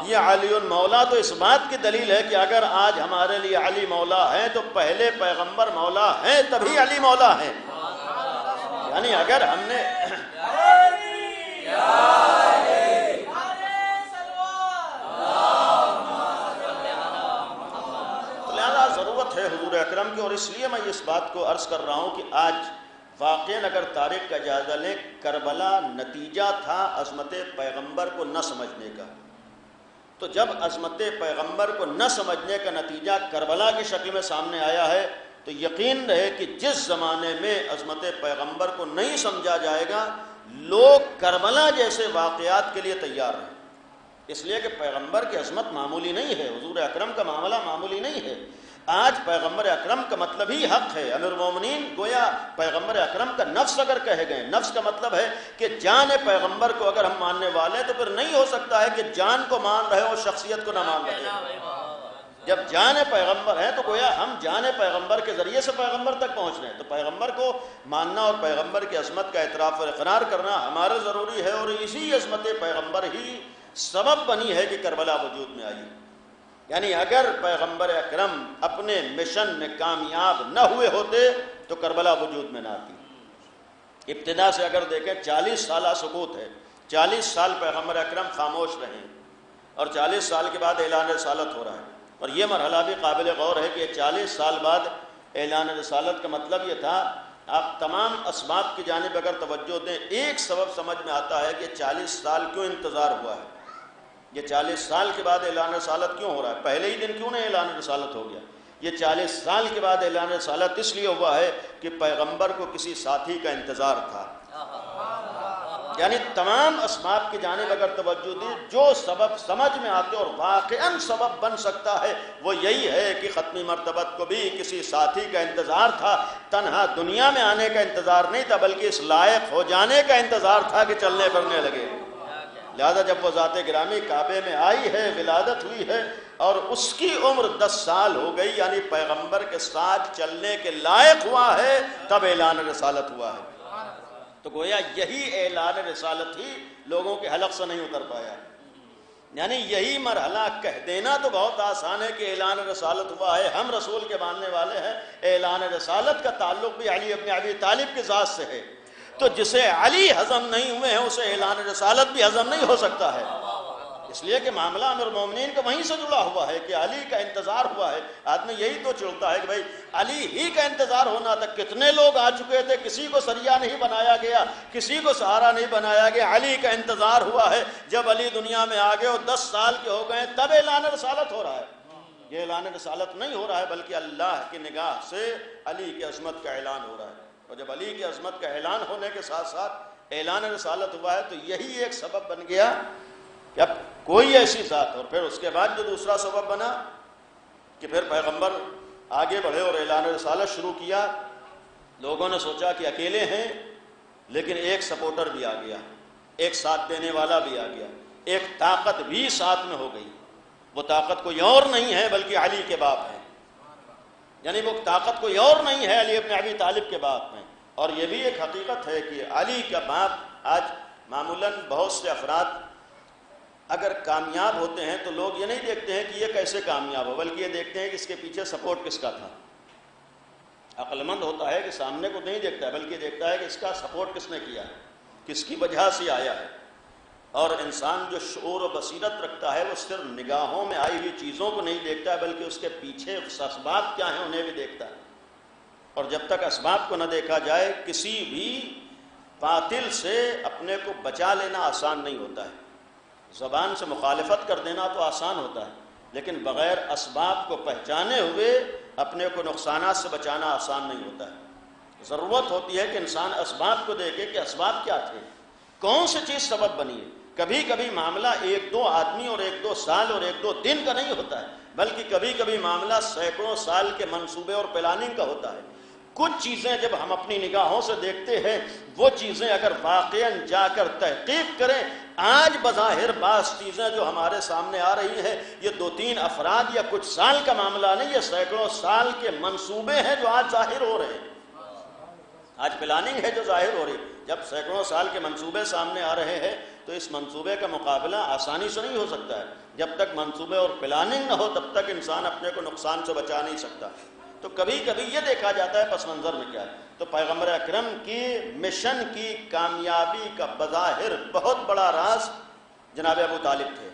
یہ علی مولا تو اس بات کی دلیل ہے کہ اگر آج ہمارے لیے علی مولا ہیں تو پہلے پیغمبر مولا ہیں تبھی علی مولا ہیں، یعنی اگر ہم نے لہذا ضرورت ہے حضور اکرم کی، اور اس لیے میں اس بات کو عرض کر رہا ہوں کہ آج واقعاً اگر تاریخ کا جائزہ لیں، کربلا نتیجہ تھا عظمت پیغمبر کو نہ سمجھنے کا، تو جب عظمت پیغمبر کو نہ سمجھنے کا نتیجہ کربلا کی شکل میں سامنے آیا ہے تو یقین رہے کہ جس زمانے میں عظمت پیغمبر کو نہیں سمجھا جائے گا لوگ کربلا جیسے واقعات کے لیے تیار رہے، اس لیے کہ پیغمبر کی عظمت معمولی نہیں ہے، حضور اکرم کا معاملہ معمولی نہیں ہے۔ آج پیغمبر اکرم کا مطلب ہی حق ہے۔ امیر المومنین گویا پیغمبر اکرم کا نفس اگر کہے گئے، نفس کا مطلب ہے کہ جان پیغمبر کو اگر ہم ماننے والے ہیں تو پھر نہیں ہو سکتا ہے کہ جان کو مان رہے اور شخصیت کو نہ مان رہے۔ جب جان پیغمبر ہے تو گویا ہم جان پیغمبر کے ذریعے سے پیغمبر تک پہنچ رہے ہیں، تو پیغمبر کو ماننا اور پیغمبر کی عظمت کا اعتراف اور اقرار کرنا ہمارا ضروری ہے، اور اسی عظمت پیغمبر ہی سبب بنی ہے کہ کربلا وجود میں آئی۔ یعنی اگر پیغمبر اکرم اپنے مشن میں کامیاب نہ ہوئے ہوتے تو کربلا وجود میں نہ آتی۔ ابتدا سے اگر دیکھیں 40 سالہ سکوت ہے، 40 سال پیغمبر اکرم خاموش رہے اور 40 سال کے بعد اعلان رسالت ہو رہا ہے، اور یہ مرحلہ بھی قابل غور ہے کہ 40 سال بعد اعلان رسالت کا مطلب یہ تھا۔ آپ تمام اسباب کی جانب اگر توجہ دیں، ایک سبب سمجھ میں آتا ہے کہ 40 سال کیوں انتظار ہوا ہے، یہ 40 سال کے بعد اعلان رسالت کیوں ہو رہا ہے، پہلے ہی دن کیوں نہیں اعلان رسالت ہو گیا؟ یہ 40 سال کے بعد اعلان رسالت اس لیے ہوا ہے کہ پیغمبر کو کسی ساتھی کا انتظار تھا۔ یعنی تمام اسباب کی جانب اگر توجہ دی، جو سبب سمجھ میں آتے اور واقعاً سبب بن سکتا ہے وہ یہی ہے کہ ختمی مرتبت کو بھی کسی ساتھی کا انتظار تھا، تنہا دنیا میں آنے کا انتظار نہیں تھا بلکہ اس لائق ہو جانے کا انتظار تھا کہ چلنے پھرنے لگے۔ لہذا جب وہ ذات گرامی کعبے میں آئی ہے، ولادت ہوئی ہے اور اس کی عمر 10 سال ہو گئی، یعنی پیغمبر کے ساتھ چلنے کے لائق ہوا ہے، تب اعلان رسالت ہوا ہے۔ تو گویا یہی اعلان رسالت ہی لوگوں کے حلق سے نہیں اتر پایا، یعنی یہی مرحلہ کہہ دینا تو بہت آسان ہے کہ اعلان رسالت ہوا ہے، ہم رسول کے ماننے والے ہیں۔ اعلان رسالت کا تعلق بھی علی ابن ابی طالب کی ذات سے ہے، تو جسے علی ہضم نہیں ہوئے ہیں اسے اعلان رسالت بھی ہضم نہیں ہو سکتا ہے، اس لیے کہ معاملہ امیر المومنین کا وہیں سے جڑا ہوا ہے کہ علی کا انتظار ہوا ہے۔ آدمی یہی تو چڑھتا ہے کہ بھائی علی ہی کا انتظار ہونا تھا، کتنے لوگ آ چکے تھے، کسی کو سریہ نہیں بنایا گیا، کسی کو سہارا نہیں بنایا گیا، علی کا انتظار ہوا ہے۔ جب علی دنیا میں آ گئے اور 10 سال کے ہو گئے تب اعلان رسالت ہو رہا ہے۔ یہ اعلان رسالت نہیں ہو رہا ہے بلکہ اللہ کی نگاہ سے علی کی عظمت کا اعلان ہو رہا ہے، اور جب علی کی عظمت کا اعلان ہونے کے ساتھ ساتھ اعلان رسالت ہوا ہے تو یہی ایک سبب بن گیا کہ اب کوئی ایسی ذات، اور پھر اس کے بعد جو دوسرا سبب بنا کہ پھر پیغمبر آگے بڑھے اور اعلان رسالت شروع کیا۔ لوگوں نے سوچا کہ اکیلے ہیں، لیکن ایک سپورٹر بھی آ گیا، ایک ساتھ دینے والا بھی آ گیا، ایک طاقت بھی ساتھ میں ہو گئی۔ وہ طاقت کوئی اور نہیں ہے بلکہ علی کے باپ ہے، یعنی وہ طاقت کوئی اور نہیں ہے، علی ابن ابی طالب کے باپ ہیں۔ اور یہ بھی ایک حقیقت ہے کہ علی کا باپ، آج معمولاً بہت سے افراد اگر کامیاب ہوتے ہیں تو لوگ یہ نہیں دیکھتے ہیں کہ یہ کیسے کامیاب ہو، بلکہ یہ دیکھتے ہیں کہ اس کے پیچھے سپورٹ کس کا تھا۔ عقل مند ہوتا ہے کہ سامنے کو نہیں دیکھتا ہے بلکہ دیکھتا ہے کہ اس کا سپورٹ کس نے کیا ہے، کس کی وجہ سے آیا ہے۔ اور انسان جو شعور و بصیرت رکھتا ہے وہ صرف نگاہوں میں آئی ہوئی چیزوں کو نہیں دیکھتا ہے بلکہ اس کے پیچھے اسباب کیا ہیں انہیں بھی دیکھتا ہے، اور جب تک اسباب کو نہ دیکھا جائے کسی بھی باطل سے اپنے کو بچا لینا آسان نہیں ہوتا ہے۔ زبان سے مخالفت کر دینا تو آسان ہوتا ہے، لیکن بغیر اسباب کو پہچانے ہوئے اپنے کو نقصانات سے بچانا آسان نہیں ہوتا ہے۔ ضرورت ہوتی ہے کہ انسان اسباب کو دیکھے کہ اسباب کیا تھے، کون سی چیز سبب بنی ہے۔ کبھی کبھی معاملہ 1-2 آدمی اور 1-2 سال اور 1-2 دن کا نہیں ہوتا ہے، بلکہ کبھی کبھی معاملہ سینکڑوں سال کے منصوبے اور پلاننگ کا ہوتا ہے۔ کچھ چیزیں جب ہم اپنی نگاہوں سے دیکھتے ہیں، وہ چیزیں اگر واقعاً جا کر تحقیق کریں، آج بظاہر بعض چیزیں جو ہمارے سامنے آ رہی ہیں یہ 2-3 افراد یا کچھ سال کا معاملہ نہیں، یہ سینکڑوں سال کے منصوبے ہیں جو آج ظاہر ہو رہے ہیں، آج پلاننگ ہے جو ظاہر ہو رہی ہے۔ جب سینکڑوں سال کے منصوبے سامنے آ رہے ہیں تو اس منصوبے کا مقابلہ آسانی سے نہیں ہو سکتا ہے۔ جب تک منصوبے اور پلاننگ نہ ہو تب تک انسان اپنے کو نقصان سے بچا نہیں سکتا۔ تو کبھی کبھی یہ دیکھا جاتا ہے پس منظر میں کیا ہے۔ تو پیغمبر اکرم کی مشن کی کامیابی کا بظاہر بہت بڑا راز جناب ابو طالب تھے،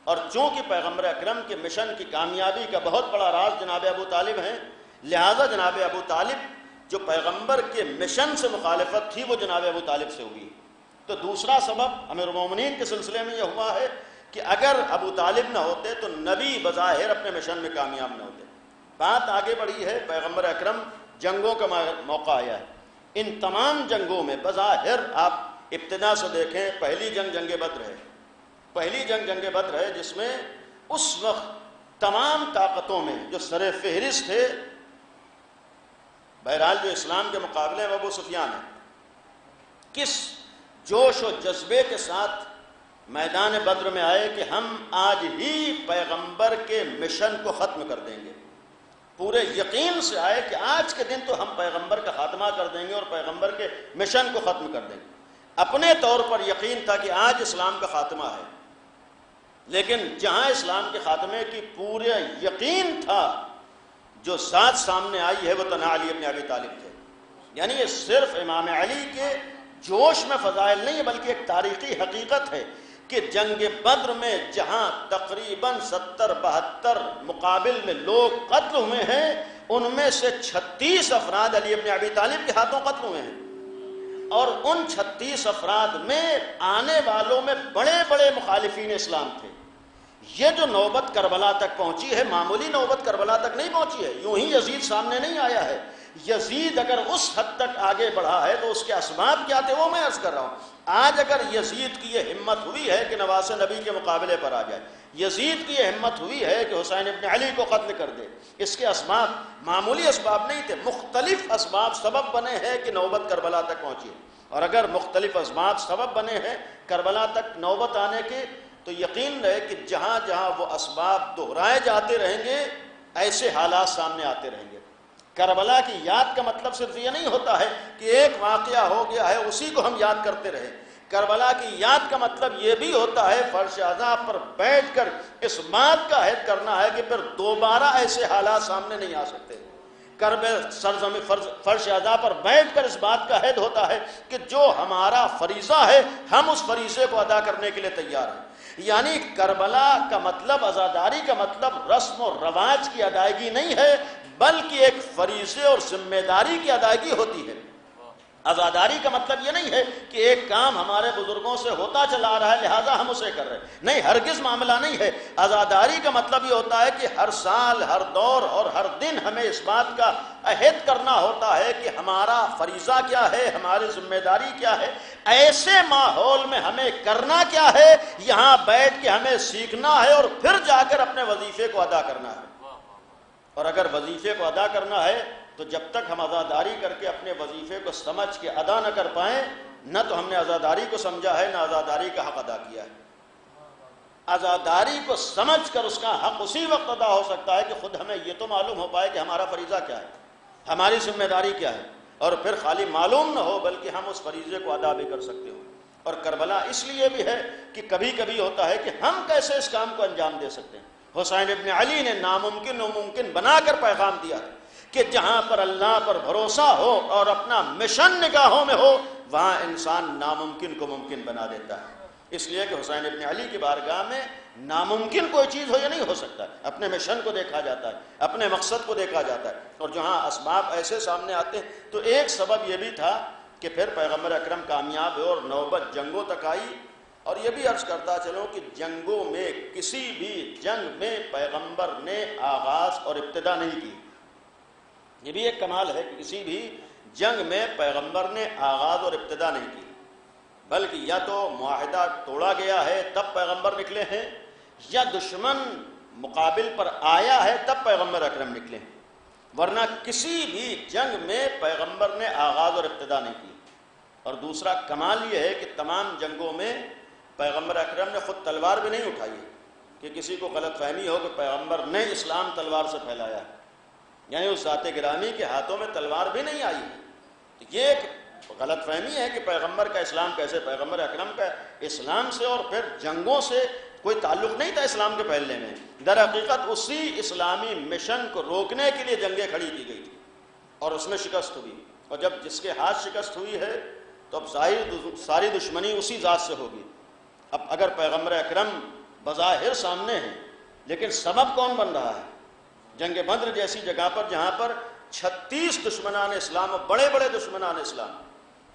اور چونکہ پیغمبر اکرم کے مشن کی کامیابی کا بہت بڑا راز جناب ابو طالب ہیں، لہذا جناب ابو طالب جو پیغمبر کے مشن سے مخالفت تھی وہ جناب ابو طالب سے ہوئی۔ تو دوسرا سبب امیر المومنین کے سلسلے میں یہ ہوا ہے کہ اگر ابو طالب نہ ہوتے تو نبی بظاہر اپنے مشن میں کامیاب نہ ہوتے۔ بات آگے بڑھی ہے، پیغمبر اکرم جنگوں کا موقع آیا ہے، ان تمام جنگوں میں بظاہر آپ ابتدا سے دیکھیں، پہلی جنگ جنگ بدر ہے، پہلی جنگ جنگ بدر ہے، جس میں اس وقت تمام طاقتوں میں جو سر فہرست تھے، بہرحال جو اسلام کے مقابلے میں ابو سفیان ہے، کس جوش و جذبے کے ساتھ میدان بدر میں آئے کہ ہم آج ہی پیغمبر کے مشن کو ختم کر دیں گے. پورے یقین سے آئے کہ آج کے دن تو ہم پیغمبر کا خاتمہ کر دیں گے اور پیغمبر کے مشن کو ختم کر دیں گے. اپنے طور پر یقین تھا کہ آج اسلام کا خاتمہ ہے، لیکن جہاں اسلام کے خاتمے کی پورے یقین تھا، جو ذات سامنے آئی ہے وہ تنہا علی ابن ابی طالب تھے. یعنی یہ صرف امام علی کے جوش میں فضائل نہیں ہے، بلکہ ایک تاریخی حقیقت ہے کہ جنگ بدر میں جہاں تقریباً 70-72 مقابل میں لوگ قتل ہوئے ہیں، ان میں سے 36 افراد علی ابن ابی طالب کے ہاتھوں قتل ہوئے ہیں. اور ان 36 افراد میں آنے والوں میں بڑے بڑے مخالفین اسلام تھے. یہ جو نوبت کربلا تک پہنچی ہے، معمولی نوبت کربلا تک نہیں پہنچی ہے، یوں ہی یزید سامنے نہیں آیا ہے. یزید اگر اس حد تک آگے بڑھا ہے تو اس کے اسباب کیا تھے وہ میں عرض کر رہا ہوں. آج اگر یزید کی یہ ہمت ہوئی ہے کہ نواسہ نبی کے مقابلے پر آ جائے، یزید کی یہ ہمت ہوئی ہے کہ حسین ابن علی کو قتل کر دے، اس کے اسباب معمولی اسباب نہیں تھے، مختلف اسباب سبب بنے ہیں کہ نوبت کربلا تک پہنچی. اور اگر مختلف اسباب سبب بنے ہیں کربلا تک نوبت آنے کے، تو یقین رہے کہ جہاں جہاں وہ اسباب دہرائے جاتے رہیں گے ایسے حالات سامنے آتے رہیں گے. کربلا کی یاد کا مطلب صرف یہ نہیں ہوتا ہے کہ ایک واقعہ ہو گیا ہے اسی کو ہم یاد کرتے رہیں. کربلا کی یاد کا مطلب یہ بھی ہوتا ہے فرش عذاب پر بیٹھ کر اس بات کا عہد کرنا ہے کہ پھر دوبارہ ایسے حالات سامنے نہیں آ سکتے. فرش عذاب پر بیٹھ کر اس بات کا عہد ہوتا ہے کہ جو ہمارا فریضہ ہے ہم اس فریضے کو ادا کرنے کے لیے تیار ہیں. یعنی کربلا کا مطلب، عزاداری کا مطلب رسم و رواج کی ادائیگی نہیں ہے، بلکہ ایک فریضے اور ذمہ داری کی ادائیگی ہوتی ہے. عزاداری کا مطلب یہ نہیں ہے کہ ایک کام ہمارے بزرگوں سے ہوتا چلا آ رہا ہے لہٰذا ہم اسے کر رہے ہیں، نہیں، ہرگز معاملہ نہیں ہے. عزاداری کا مطلب یہ ہوتا ہے کہ ہر سال، ہر دور اور ہر دن ہمیں اس بات کا عہد کرنا ہوتا ہے کہ ہمارا فریضہ کیا ہے، ہماری ذمہ داری کیا ہے، ایسے ماحول میں ہمیں کرنا کیا ہے، یہاں بیٹھ کے ہمیں سیکھنا ہے اور پھر جا کر اپنے وظیفے کو ادا کرنا ہے. اور اگر وظیفے کو ادا کرنا ہے تو جب تک ہم عزاداری کر کے اپنے وظیفے کو سمجھ کے ادا نہ کر پائیں، نہ تو ہم نے عزاداری کو سمجھا ہے، نہ عزاداری کا حق ادا کیا ہے. عزاداری کو سمجھ کر اس کا حق اسی وقت ادا ہو سکتا ہے کہ خود ہمیں یہ تو معلوم ہو پائے کہ ہمارا فریضہ کیا ہے، ہماری ذمہ داری کیا ہے، اور پھر خالی معلوم نہ ہو بلکہ ہم اس فریضے کو ادا بھی کر سکتے ہوں. اور کربلا اس لیے بھی ہے کہ کبھی کبھی ہوتا ہے کہ ہم کیسے اس کام کو انجام دے سکتے ہیں. حسین ابن علی نے ناممکن و ممکن بنا کر پیغام دیا ہے کہ جہاں پر اللہ پر بھروسہ ہو اور اپنا مشن نگاہوں میں ہو، وہاں انسان ناممکن کو ممکن بنا دیتا ہے. اس لیے کہ حسین ابن علی کی بارگاہ میں ناممکن کوئی چیز ہو یہ نہیں ہو سکتا. اپنے مشن کو دیکھا جاتا ہے، اپنے مقصد کو دیکھا جاتا ہے. اور جہاں اسباب ایسے سامنے آتے ہیں تو ایک سبب یہ بھی تھا کہ پھر پیغمبر اکرم کامیاب ہوئے اور نوبت جنگوں تک آئی. اور یہ بھی عرض کرتا چلوں کہ جنگوں میں کسی بھی جنگ میں پیغمبر نے آغاز اور ابتدا نہیں کی. یہ بھی ایک کمال ہے کہ کسی بھی جنگ میں پیغمبر نے آغاز اور ابتدا نہیں کی، بلکہ یا تو معاہدہ توڑا گیا ہے تب پیغمبر نکلے ہیں، یا دشمن مقابل پر آیا ہے تب پیغمبر اکرم نکلے ہیں، ورنہ کسی بھی جنگ میں پیغمبر نے آغاز اور ابتدا نہیں کی. اور دوسرا کمال یہ ہے کہ تمام جنگوں میں پیغمبر اکرم نے خود تلوار بھی نہیں اٹھائی ہے کہ کسی کو غلط فہمی ہو کہ پیغمبر نے اسلام تلوار سے پھیلایا ہے، یعنی اس ذات گرامی کے ہاتھوں میں تلوار بھی نہیں آئی ہے. یہ ایک غلط فہمی ہے کہ پیغمبر کا اسلام کیسے، پیغمبر اکرم کا اسلام سے اور پھر جنگوں سے کوئی تعلق نہیں تھا اسلام کے پھیلنے میں. در حقیقت اسی اسلامی مشن کو روکنے کے لیے جنگیں کھڑی کی گئی تھی اور اس میں شکست ہوئی. اور جب جس کے ہاتھ شکست ہوئی ہے تو اب ساری دشمنی اسی ذات سے ہوگی. اب اگر پیغمبر اکرم بظاہر سامنے ہیں لیکن سبب کون بن رہا ہے؟ جنگ بدر جیسی جگہ پر جہاں پر 36 دشمنان اسلام اور بڑے بڑے دشمنان اسلام.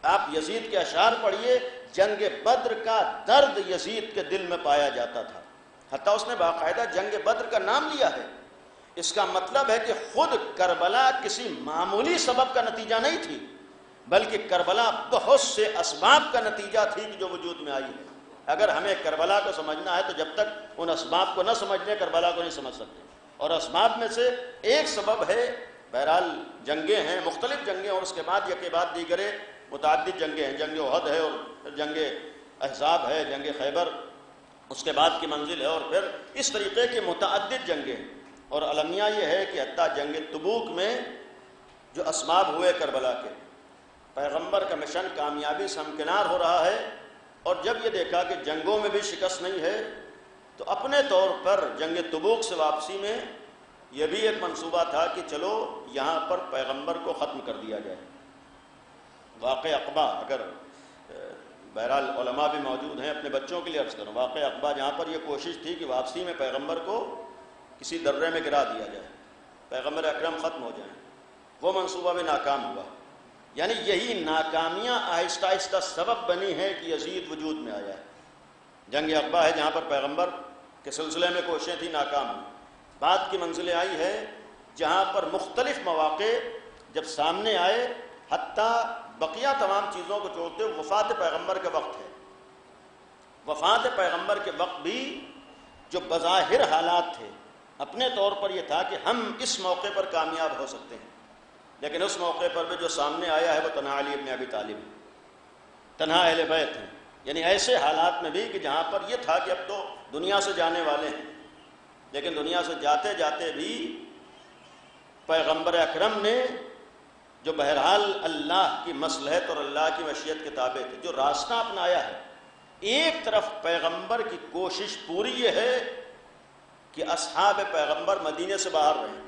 آپ یزید کے اشعار پڑھیے، جنگ بدر کا درد یزید کے دل میں پایا جاتا تھا، حتیٰ اس نے باقاعدہ جنگ بدر کا نام لیا ہے. اس کا مطلب ہے کہ خود کربلا کسی معمولی سبب کا نتیجہ نہیں تھی، بلکہ کربلا بہت سے اسباب کا نتیجہ تھی کہ جو وجود میں آئی ہے۔ اگر ہمیں کربلا کو سمجھنا ہے تو جب تک ان اسباب کو نہ سمجھنے کربلا کو نہیں سمجھ سکتے، اور اسباب میں سے ایک سبب ہے بہرحال جنگیں ہیں، مختلف جنگیں، اور اس کے بعد یہ کے بعد دیگرے متعدد جنگیں ہیں، جنگ احد ہے اور جنگ احزاب ہے، جنگ خیبر اس کے بعد کی منزل ہے، اور پھر اس طریقے کی متعدد جنگیں ہیں۔ اور المیہ یہ ہے کہ حتیٰ جنگ تبوک میں جو اسباب ہوئے کربلا کے، پیغمبر کا مشن کامیابی سے ہمکنار ہو رہا ہے، اور جب یہ دیکھا کہ جنگوں میں بھی شکست نہیں ہے تو اپنے طور پر جنگ تبوک سے واپسی میں یہ بھی ایک منصوبہ تھا کہ چلو یہاں پر پیغمبر کو ختم کر دیا جائے۔ واقع عقبہ، اگر بہرحال علماء بھی موجود ہیں، اپنے بچوں کے لیے عرض کروں، واقع عقبہ جہاں پر یہ کوشش تھی کہ واپسی میں پیغمبر کو کسی درے میں گرا دیا جائے، پیغمبر اکرم ختم ہو جائیں، وہ منصوبہ بھی ناکام ہوا۔ یعنی یہی ناکامیاں آہستہ آہستہ سبب بنی ہے کہ یزید وجود میں آیا ہے۔ جنگ عقبہ ہے جہاں پر پیغمبر کے سلسلے میں کوششیں تھیں، ناکام ہوئی۔ بعد کی منزلیں آئی ہے جہاں پر مختلف مواقع جب سامنے آئے، حتیٰ بقیہ تمام چیزوں کو چھوڑتے ہوئے وفات پیغمبر کا وقت ہے۔ وفات پیغمبر کے وقت بھی جو بظاہر حالات تھے، اپنے طور پر یہ تھا کہ ہم اس موقع پر کامیاب ہو سکتے ہیں، لیکن اس موقع پر بھی جو سامنے آیا ہے وہ تنہا علی ابن ابی طالب، تنہا اہل بیت ہیں۔ یعنی ایسے حالات میں بھی کہ جہاں پر یہ تھا کہ اب تو دنیا سے جانے والے ہیں، لیکن دنیا سے جاتے جاتے بھی پیغمبر اکرم نے جو بہرحال اللہ کی مصلحت اور اللہ کی مشیت کے تابع تھے، جو راستہ اپنایا ہے، ایک طرف پیغمبر کی کوشش پوری یہ ہے کہ اصحاب پیغمبر مدینے سے باہر رہیں۔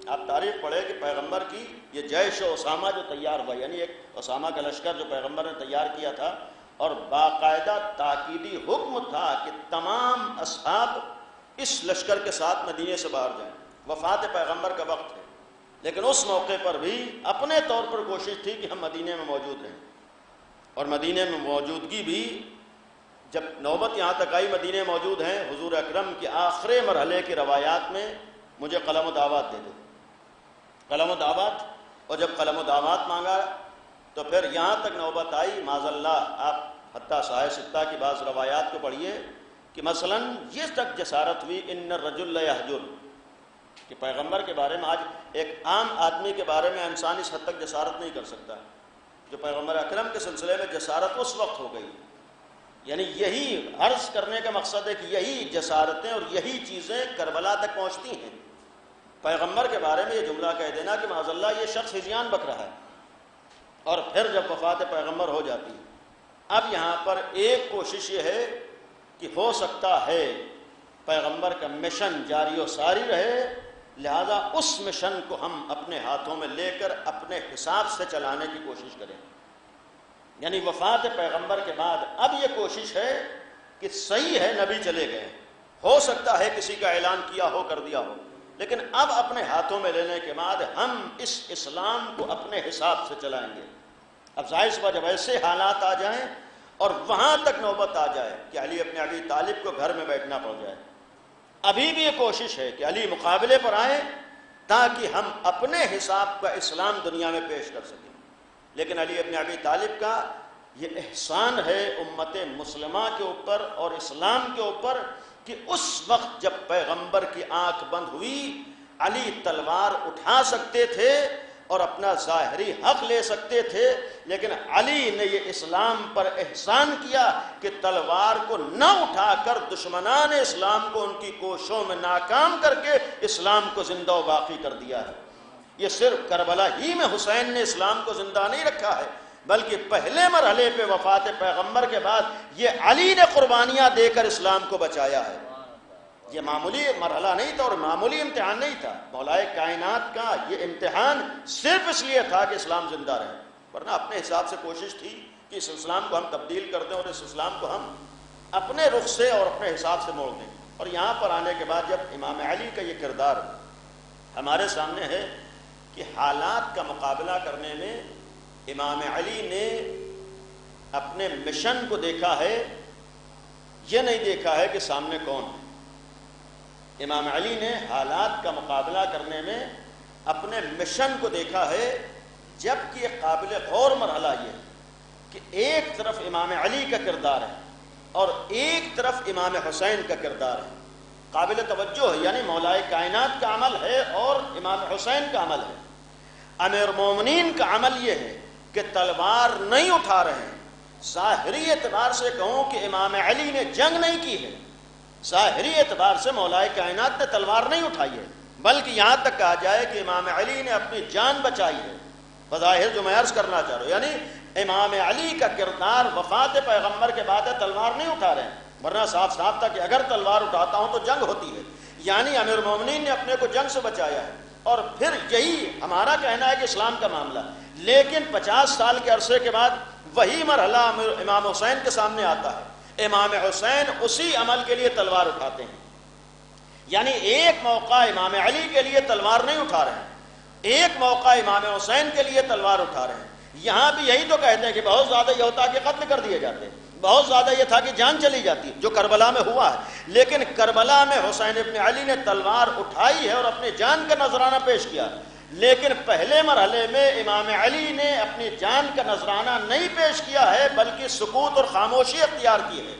آپ تاریخ پڑھیں کہ پیغمبر کی یہ جیش اسامہ جو تیار ہوا، یعنی ایک اسامہ کا لشکر جو پیغمبر نے تیار کیا تھا، اور باقاعدہ تاکیدی حکم تھا کہ تمام اصحاب اس لشکر کے ساتھ مدینے سے باہر جائیں۔ وفات پیغمبر کا وقت ہے، لیکن اس موقع پر بھی اپنے طور پر کوشش تھی کہ ہم مدینے میں موجود رہیں، اور مدینے میں موجودگی بھی جب نوبت یہاں تک آئی مدینے موجود ہیں، حضور اکرم کے آخری مرحلے کی روایات میں مجھے قلم و دعوات دے دو، قلم و دعوات، اور جب قلم و دعوات مانگا تو پھر یہاں تک نوبت آئی، معاذ اللہ آپ حتیٰ صحیح ستہ کی بعض روایات کو پڑھیے کہ مثلا یہ تک جسارت ہوئی ان الرجل لیہجر، کہ پیغمبر کے بارے میں آج ایک عام آدمی کے بارے میں انسان اس حد تک جسارت نہیں کر سکتا، جو پیغمبر اکرم کے سلسلے میں جسارت اس وقت ہو گئی۔ یعنی یہی عرض کرنے کا مقصد ہے کہ یہی جسارتیں اور یہی چیزیں کربلا تک پہنچتی ہیں۔ پیغمبر کے بارے میں یہ جملہ کہہ دینا کہ معاذ اللہ یہ شخص ہذیان بک رہا ہے، اور پھر جب وفات پیغمبر ہو جاتی ہے، اب یہاں پر ایک کوشش یہ ہے کہ ہو سکتا ہے پیغمبر کا مشن جاری و ساری رہے، لہذا اس مشن کو ہم اپنے ہاتھوں میں لے کر اپنے حساب سے چلانے کی کوشش کریں۔ یعنی وفات پیغمبر کے بعد اب یہ کوشش ہے کہ صحیح ہے نبی چلے گئے، ہو سکتا ہے کسی کا اعلان کیا ہو، کر دیا ہو، لیکن اب اپنے ہاتھوں میں لینے کے بعد ہم اس اسلام کو اپنے حساب سے چلائیں گے۔ اب ظاہر سی بات جب ایسے حالات آ جائیں اور وہاں تک نوبت آ جائے کہ علی ابن ابی طالب کو گھر میں بیٹھنا پڑ جائے، ابھی بھی یہ کوشش ہے کہ علی مقابلے پر آئیں تاکہ ہم اپنے حساب کا اسلام دنیا میں پیش کر سکیں۔ لیکن علی ابن ابی طالب کا یہ احسان ہے امت مسلمہ کے اوپر اور اسلام کے اوپر کہ اس وقت جب پیغمبر کی آنکھ بند ہوئی، علی تلوار اٹھا سکتے تھے اور اپنا ظاہری حق لے سکتے تھے، لیکن علی نے یہ اسلام پر احسان کیا کہ تلوار کو نہ اٹھا کر دشمنان اسلام کو ان کی کوششوں میں ناکام کر کے اسلام کو زندہ و باقی کر دیا ہے۔ یہ صرف کربلا ہی میں حسین نے اسلام کو زندہ نہیں رکھا ہے، بلکہ پہلے مرحلے پہ وفات پیغمبر کے بعد یہ علی نے قربانیاں دے کر اسلام کو بچایا ہے۔ یہ معمولی مرحلہ نہیں تھا اور معمولی امتحان نہیں تھا، مولا کائنات کا یہ امتحان صرف اس لیے تھا کہ اسلام زندہ رہے، ورنہ اپنے حساب سے کوشش تھی کہ اس اسلام کو ہم تبدیل کر دیں اور اس اسلام کو ہم اپنے رخ سے اور اپنے حساب سے موڑ دیں۔ اور یہاں پر آنے کے بعد جب امام علی کا یہ کردار ہمارے سامنے ہے کہ حالات کا مقابلہ کرنے میں امام علی نے اپنے مشن کو دیکھا ہے، یہ نہیں دیکھا ہے کہ سامنے کون ہے۔ امام علی نے حالات کا مقابلہ کرنے میں اپنے مشن کو دیکھا ہے جبکہ یہ قابل غور مرحلہ یہ ہے کہ ایک طرف امام علی کا کردار ہے اور ایک طرف امام حسین کا کردار ہے، قابل توجہ ہے، یعنی مولائے کائنات کا عمل ہے اور امام حسین کا عمل ہے۔ امیر مومنین کا عمل یہ ہے کہ تلوار نہیں اٹھا رہے ہیں۔ ظاہری اعتبار سے کہوں کہ امام علی نے جنگ نہیں کی ہے، ظاہری اعتبار سے مولائے کائنات نے تلوار نہیں اٹھائی ہے، بلکہ یہاں تک کہا جائے کہ امام علی نے اپنی جان بچائی ہے۔ بظاہر جو میں عرض کرنا چاہ رہا ہوں، یعنی امام علی کا کردار وفات پیغمبر کے بعد تلوار نہیں اٹھا رہے ہیں، ورنہ صاف صاف تھا کہ اگر تلوار اٹھاتا ہوں تو جنگ ہوتی ہے، یعنی امیر مومنین نے اپنے کو جنگ سے بچایا ہے۔ اور پھر یہی ہمارا کہنا ہے کہ اسلام کا معاملہ، لیکن 50 سال کے عرصے کے بعد وہی مرحلہ امام حسین کے سامنے آتا ہے۔ امام حسین اسی عمل کے لیے تلوار اٹھاتے ہیں، یعنی ایک موقع امام علی کے لیے تلوار نہیں اٹھا رہے ہیں، ایک موقع امام حسین کے لیے تلوار اٹھا رہے ہیں۔ یہاں بھی یہی تو کہتے ہیں کہ بہت زیادہ یہ ہوتا کہ قتل کر دیے جاتے، بہت زیادہ یہ تھا کہ جان چلی جاتی، جو کربلا میں ہوا ہے۔ لیکن کربلا میں حسین ابن علی نے تلوار اٹھائی ہے اور اپنی جان کا نذرانہ پیش کیا، لیکن پہلے مرحلے میں امام علی نے اپنی جان کا نذرانہ نہیں پیش کیا ہے، بلکہ سکوت اور خاموشی اختیار کی ہے۔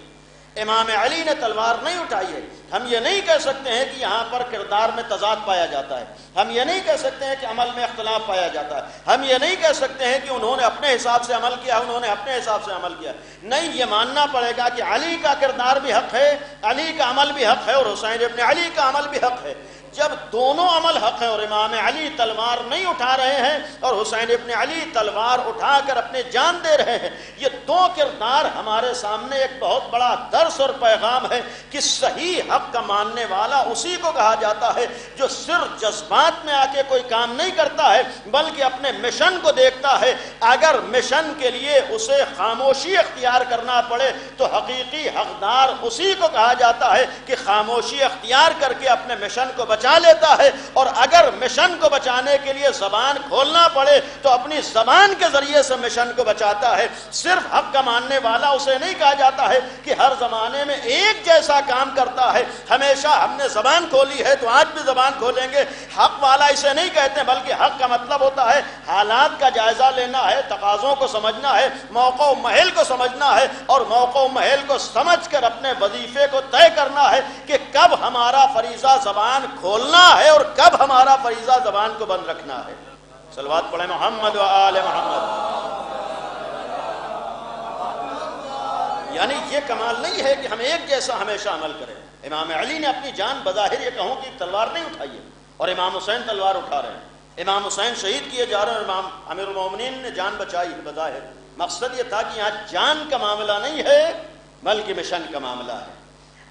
امام علی نے تلوار نہیں اٹھائی ہے۔ ہم یہ نہیں کہہ سکتے ہیں کہ یہاں پر کردار میں تضاد پایا جاتا ہے، ہم یہ نہیں کہہ سکتے ہیں کہ عمل میں اختلاف پایا جاتا ہے، ہم یہ نہیں کہہ سکتے ہیں کہ انہوں نے اپنے حساب سے عمل کیا، انہوں نے اپنے حساب سے عمل کیا۔ نہیں، یہ ماننا پڑے گا کہ علی کا کردار بھی حق ہے، علی کا عمل بھی حق ہے، اور حسین ابن علی کا عمل بھی حق ہے۔ جب دونوں عمل حق ہیں اور امام علی تلوار نہیں اٹھا رہے ہیں اور حسین ابن علی تلوار اٹھا کر اپنے جان دے رہے ہیں، یہ دو کردار ہمارے سامنے ایک بہت بڑا درس اور پیغام ہے کہ صحیح حق کا ماننے والا اسی کو کہا جاتا ہے جو صرف جذبات میں آ کے کوئی کام نہیں کرتا ہے بلکہ اپنے مشن کو دیکھتا ہے۔ اگر مشن کے لیے اسے خاموشی اختیار کرنا پڑے تو حقیقی حقدار اسی کو کہا جاتا ہے کہ خاموشی اختیار کر کے اپنے مشن کو بچا لیتا ہے، اور اگر مشن کو بچانے کے لیے زبان کھولنا پڑے تو اپنی زبان کے ذریعے سے مشن کو بچاتا ہے۔ صرف حق کا ماننے والا اسے نہیں کہا جاتا ہے کہ ہر زمانے میں ایک جیسا کام کرتا ہے، ہمیشہ ہم نے زبان کھولی ہے تو آج بھی زبان کھولیں گے، حق والا اسے نہیں کہتے، بلکہ حق کا مطلب ہوتا ہے حالات کا جائزہ لینا ہے، تقاضوں کو سمجھنا ہے، موقع و محل کو سمجھنا ہے، اور موقع و محل کو سمجھ کر اپنے وظیفے کو طے کرنا ہے کہ کب ہمارا فریضہ زبان کھولنا ہے اور کب ہمارا فریضہ زبان کو بند رکھنا ہے۔ صلوات پڑھیں محمد و آل محمد۔ یعنی یہ کمال نہیں ہے کہ ہم ایک جیسا ہمیشہ عمل کریں۔ امام علی نے اپنی جان بظاہر یہ کہوں کہ تلوار نہیں اٹھائی ہے، اور امام حسین تلوار اٹھا رہے ہیں، امام حسین شہید کیے جا رہے ہیں، امام امیر المومنین نے جان بچائی ہے بظاہر۔ مقصد یہ تھا کہ یہاں جان کا معاملہ نہیں ہے بلکہ مشن کا معاملہ ہے۔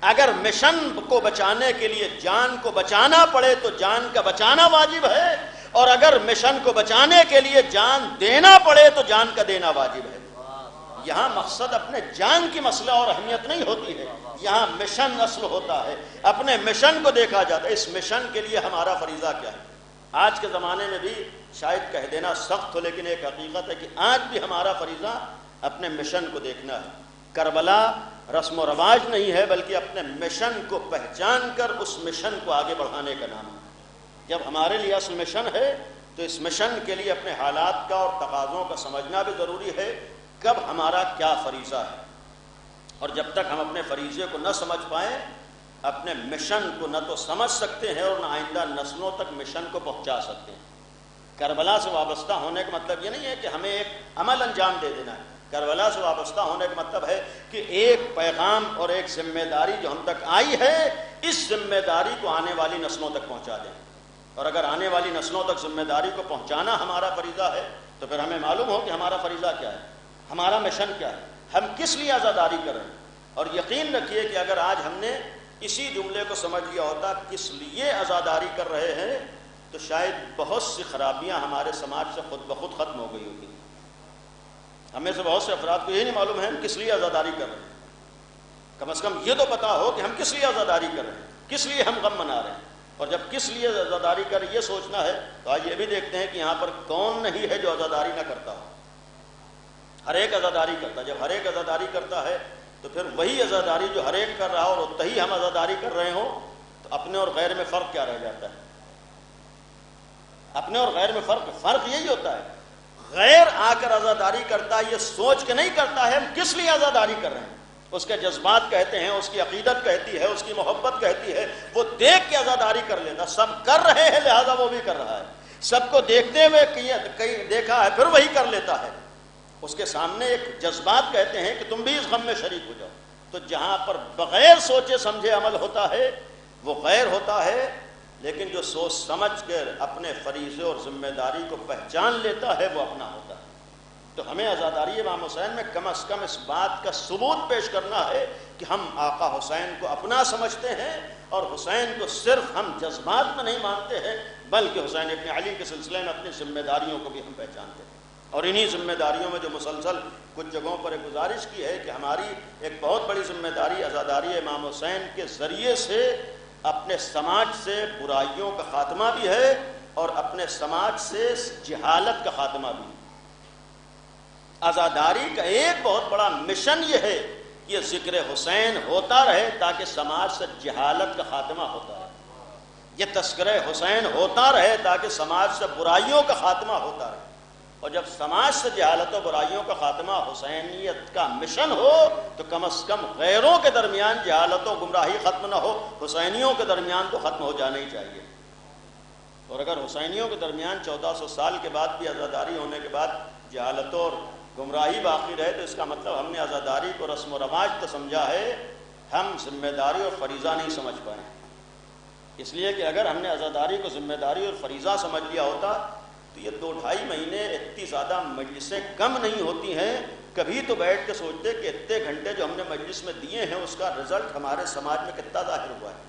اگر مشن کو بچانے کے لیے جان کو بچانا پڑے تو جان کا بچانا واجب ہے، اور اگر مشن کو بچانے کے لیے جان دینا پڑے تو جان کا دینا واجب ہے۔ یہاں مقصد اپنے جان کی مسئلہ اور اہمیت نہیں ہوتی ہے، یہاں مشن اصل ہوتا ہے، اپنے مشن کو دیکھا جاتا ہے۔ اس مشن کے لیے ہمارا فریضہ کیا ہے؟ آج کے زمانے میں بھی شاید کہہ دینا سخت ہو، لیکن ایک حقیقت ہے کہ آج بھی ہمارا فریضہ اپنے مشن کو دیکھنا ہے۔ کربلا رسم و رواج نہیں ہے بلکہ اپنے مشن کو پہچان کر اس مشن کو آگے بڑھانے کا نام ہے۔ جب ہمارے لیے اصل مشن ہے تو اس مشن کے لیے اپنے حالات کا اور تقاضوں کا سمجھنا بھی ضروری ہے، کب ہمارا کیا فریضہ ہے۔ اور جب تک ہم اپنے فریضے کو نہ سمجھ پائیں، اپنے مشن کو نہ تو سمجھ سکتے ہیں اور نہ آئندہ نسلوں تک مشن کو پہنچا سکتے ہیں۔ کربلا سے وابستہ ہونے کا مطلب یہ نہیں ہے کہ ہمیں ایک عمل انجام دے دینا ہے۔ کربلا سے وابستہ ہونے کا مطلب ہے کہ ایک پیغام اور ایک ذمہ داری جو ہم تک آئی ہے، اس ذمہ داری کو آنے والی نسلوں تک پہنچا دیں۔ اور اگر آنے والی نسلوں تک ذمہ داری کو پہنچانا ہمارا فریضہ ہے تو پھر ہمیں معلوم ہو کہ ہمارا فریضہ کیا ہے، ہمارا مشن کیا ہے، ہم کس لیے عزاداری کر رہے ہیں۔ اور یقین رکھیے کہ اگر آج ہم نے اسی جملے کو سمجھ لیا ہوتا کس لیے عزاداری کر رہے ہیں، تو شاید بہت سی خرابیاں ہمارے سماج سے خود بخود ختم ہو گئی ہوتی۔ ہمیں سے بہت سے افراد کو یہ نہیں معلوم ہے ہم کس لیے عزاداری کر رہے ہیں۔ کم از کم یہ تو پتا ہو کہ ہم کس لیے عزاداری کر رہے ہیں، کس لیے ہم غم منا رہے ہیں۔ اور جب کس لیے عزاداری کر یہ سوچنا ہے تو آج یہ بھی دیکھتے ہیں کہ یہاں پر کون نہیں ہے جو عزاداری نہ کرتا ہو۔ ہر ایک عزاداری کرتا ہے۔ جب ہر ایک عزاداری کرتا ہے تو پھر وہی عزاداری جو ہر ایک کر رہا ہو اور اتنا ہی ہم عزاداری کر رہے ہوں تو اپنے اور غیر میں فرق کیا رہ جاتا ہے؟ اپنے اور غیر میں فرق یہی ہوتا ہے غیر آ کر عزاداری کرتا ہے یہ سوچ کے نہیں کرتا ہے ہم کس لیے عزاداری کر رہے ہیں، اس کے جذبات کہتے ہیں، اس کی عقیدت کہتی ہے، اس کی محبت کہتی ہے، وہ دیکھ کے عزاداری کر لیتا، سب کر رہے ہیں لہذا وہ بھی کر رہا ہے، سب کو دیکھتے ہوئے کہیں دیکھا ہے پھر وہی کر لیتا ہے، اس کے سامنے ایک جذبات کہتے ہیں کہ تم بھی اس غم میں شریک ہو جاؤ۔ تو جہاں پر بغیر سوچے سمجھے عمل ہوتا ہے وہ غیر ہوتا ہے، لیکن جو سوچ سمجھ کر اپنے فریضے اور ذمہ داری کو پہچان لیتا ہے وہ اپنا ہوتا ہے۔ تو ہمیں عزاداری امام حسین میں کم از کم اس بات کا ثبوت پیش کرنا ہے کہ ہم آقا حسین کو اپنا سمجھتے ہیں، اور حسین کو صرف ہم جذبات میں نہیں مانتے ہیں بلکہ حسین ابن علی کے سلسلے میں اپنی ذمہ داریوں کو بھی ہم پہچانتے ہیں۔ اور انہی ذمہ داریوں میں جو مسلسل کچھ جگہوں پر ایک گزارش کی ہے کہ ہماری ایک بہت بڑی ذمہ داری عزاداری امام حسین کے ذریعے سے اپنے سماج سے برائیوں کا خاتمہ بھی ہے اور اپنے سماج سے جہالت کا خاتمہ بھی ہے۔ عزاداری کا ایک بہت بڑا مشن یہ ہے کہ یہ ذکر حسین ہوتا رہے تاکہ سماج سے جہالت کا خاتمہ ہوتا رہے، یہ تذکرہ حسین ہوتا رہے تاکہ سماج سے برائیوں کا خاتمہ ہوتا رہے، اور جب سماج سے جہالت و برائیوں کا خاتمہ حسینیت کا مشن ہو تو کم از کم غیروں کے درمیان جہالت و گمراہی ختم نہ ہو، حسینیوں کے درمیان تو ختم ہو جانا ہی چاہیے۔ اور اگر حسینیوں کے درمیان 1400 سال کے بعد بھی عزاداری ہونے کے بعد جہالت اور گمراہی باقی رہے تو اس کا مطلب ہم نے عزاداری کو رسم و رواج تو سمجھا ہے، ہم ذمہ داری اور فریضہ نہیں سمجھ پائے، اس لیے کہ اگر ہم نے عزاداری کو ذمہ داری اور فریضہ سمجھ لیا ہوتا تو یہ 2-2.5 مہینے اتنی زیادہ مجلسیں کم نہیں ہوتی ہیں، کبھی تو بیٹھ کے سوچتے کہ اتنے گھنٹے جو ہم نے مجلس میں دیے ہیں اس کا رزلٹ ہمارے سماج میں کتنا ظاہر ہوا ہے۔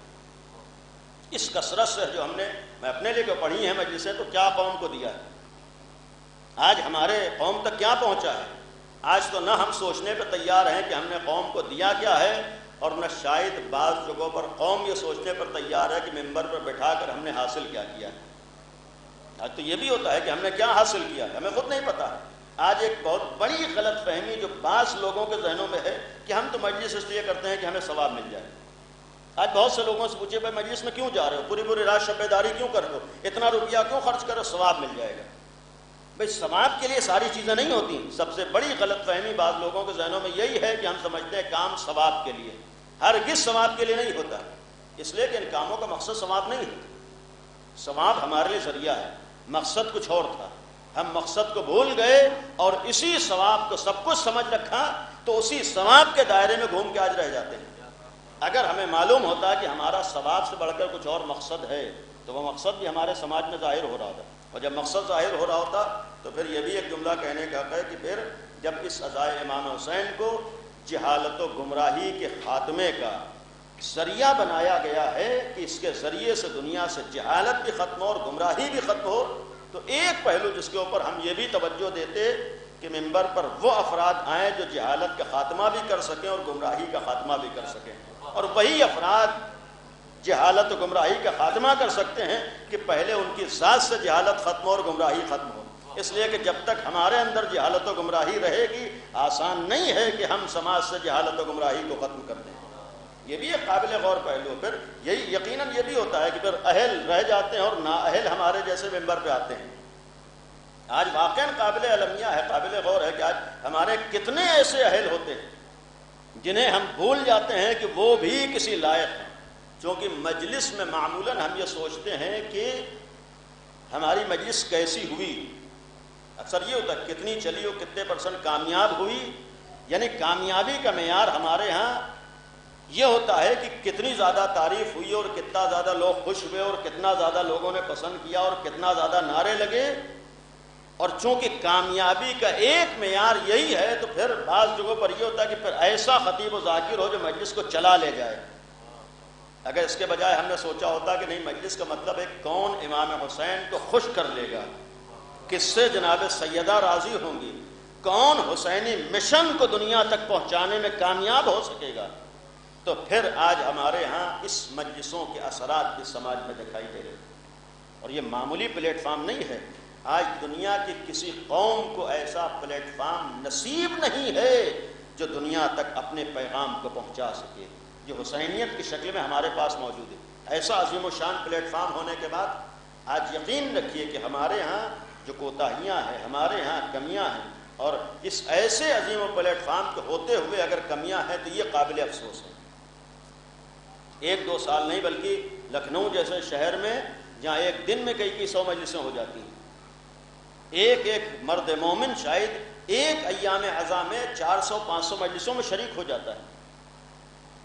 اس کثرت سے جو ہم نے میں اپنے لیے جو پڑھی ہیں مجلسیں تو کیا قوم کو دیا ہے، آج ہمارے قوم تک کیا پہنچا ہے، آج تو نہ ہم سوچنے پہ تیار ہیں کہ ہم نے قوم کو دیا کیا ہے، اور نہ شاید بعض جگہوں پر قوم یہ سوچنے پر تیار ہے کہ ممبر پر بٹھا کر ہم نے حاصل کیا کیا ہے۔ آج تو یہ بھی ہوتا ہے کہ ہم نے کیا حاصل کیا ہے ہمیں خود نہیں پتا ہے۔ آج ایک بہت بڑی غلط فہمی جو بعض لوگوں کے ذہنوں میں ہے کہ ہم تو مجلس اس لیے کرتے ہیں کہ ہمیں ثواب مل جائے۔ آج بہت سے لوگوں سے پوچھے بھائی مجلس میں کیوں جا رہے ہو، پوری پوری رات شب بیداری کیوں کر رہے ہو، اتنا روپیہ کیوں خرچ کرو، ثواب مل جائے گا۔ بھائی ثواب کے لیے ساری چیزیں نہیں ہوتی، سب سے بڑی غلط فہمی بعض لوگوں کے ذہنوں میں یہی ہے کہ ہم سمجھتے ہیں کام ثواب کے لیے، ہرگز ثواب کے لیے نہیں ہوتا، اس لیے کہ ان کاموں کا مقصد ثواب نہیں ہے، ثواب ہمارے لیے ذریعہ ہے، مقصد کچھ اور تھا، ہم مقصد کو بھول گئے اور اسی ثواب کو سب کچھ سمجھ رکھا تو اسی ثواب کے دائرے میں گھوم کے آج رہ جاتے ہیں۔ اگر ہمیں معلوم ہوتا کہ ہمارا ثواب سے بڑھ کر کچھ اور مقصد ہے تو وہ مقصد بھی ہمارے سماج میں ظاہر ہو رہا ہوتا، اور جب مقصد ظاہر ہو رہا ہوتا تو پھر یہ بھی ایک جملہ کہنے کا حق ہے کہ پھر جب اس عزائے امام حسین کو جہالت و گمراہی کے خاتمے کا ذریعہ بنایا گیا ہے کہ اس کے ذریعے سے دنیا سے جہالت بھی ختم ہو اور گمراہی بھی ختم ہو، تو ایک پہلو جس کے اوپر ہم یہ بھی توجہ دیتے کہ ممبر پر وہ افراد آئیں جو جہالت کا خاتمہ بھی کر سکیں اور گمراہی کا خاتمہ بھی کر سکیں، اور وہی افراد جہالت و گمراہی کا خاتمہ کر سکتے ہیں کہ پہلے ان کی ذات سے جہالت ختم ہو اور گمراہی ختم ہو، اس لیے کہ جب تک ہمارے اندر جہالت و گمراہی رہے گی آسان نہیں ہے کہ ہم سماج سے جہالت و گمراہی کو ختم کر دیں۔ یہ بھی ایک قابل غور پہلو، پھر یہی یقیناً یہ بھی ہوتا ہے کہ پھر اہل رہ جاتے ہیں اور نااہل ہمارے جیسے ممبر پہ آتے ہیں۔ آج واقعاً قابل علمیہ ہے، قابل غور ہے کہ آج ہمارے کتنے ایسے اہل ہوتے ہیں جنہیں ہم بھول جاتے ہیں کہ وہ بھی کسی لائق ہیں، چونکہ مجلس میں معمولاً ہم یہ سوچتے ہیں کہ ہماری مجلس کیسی ہوئی، اکثر یہ ہوتا ہے کتنی چلی ہو، کتنے % کامیاب ہوئی، یعنی کامیابی کا معیار ہمارے ہاں یہ ہوتا ہے کہ کتنی زیادہ تعریف ہوئی اور کتنا زیادہ لوگ خوش ہوئے اور کتنا زیادہ لوگوں نے پسند کیا اور کتنا زیادہ نعرے لگے، اور چونکہ کامیابی کا ایک معیار یہی ہے تو پھر بعض جگہوں پر یہ ہوتا ہے کہ پھر ایسا خطیب و ذاکر ہو جو مجلس کو چلا لے جائے۔ اگر اس کے بجائے ہم نے سوچا ہوتا کہ نہیں مجلس کا مطلب ہے کون امام حسین کو خوش کر لے گا، کس سے جناب سیدہ راضی ہوں گی، کون حسینی مشن کو دنیا تک پہنچانے میں کامیاب ہو سکے گا، تو پھر آج ہمارے ہاں اس مجلسوں کے اثرات اس سماج میں دکھائی دے رہے، اور یہ معمولی پلیٹ فارم نہیں ہے۔ آج دنیا کی کسی قوم کو ایسا پلیٹ فارم نصیب نہیں ہے جو دنیا تک اپنے پیغام کو پہنچا سکے جو حسینیت کی شکل میں ہمارے پاس موجود ہے۔ ایسا عظیم و شان پلیٹ فارم ہونے کے بعد آج یقین رکھیے کہ ہمارے ہاں جو کوتاہیاں ہیں، ہمارے ہاں کمیاں ہیں، اور اس ایسے عظیم و پلیٹ فارم کے ہوتے ہوئے اگر کمیاں ہیں تو یہ قابل افسوس ہے۔ 1-2 سال نہیں بلکہ لکھنؤ جیسے شہر میں جہاں ایک دن میں کئی 100 مجلسیں ہو جاتی ہیں، ایک مرد مومن شاید ایک ایام عزا میں 400-500 مجلسوں میں شریک ہو جاتا ہے۔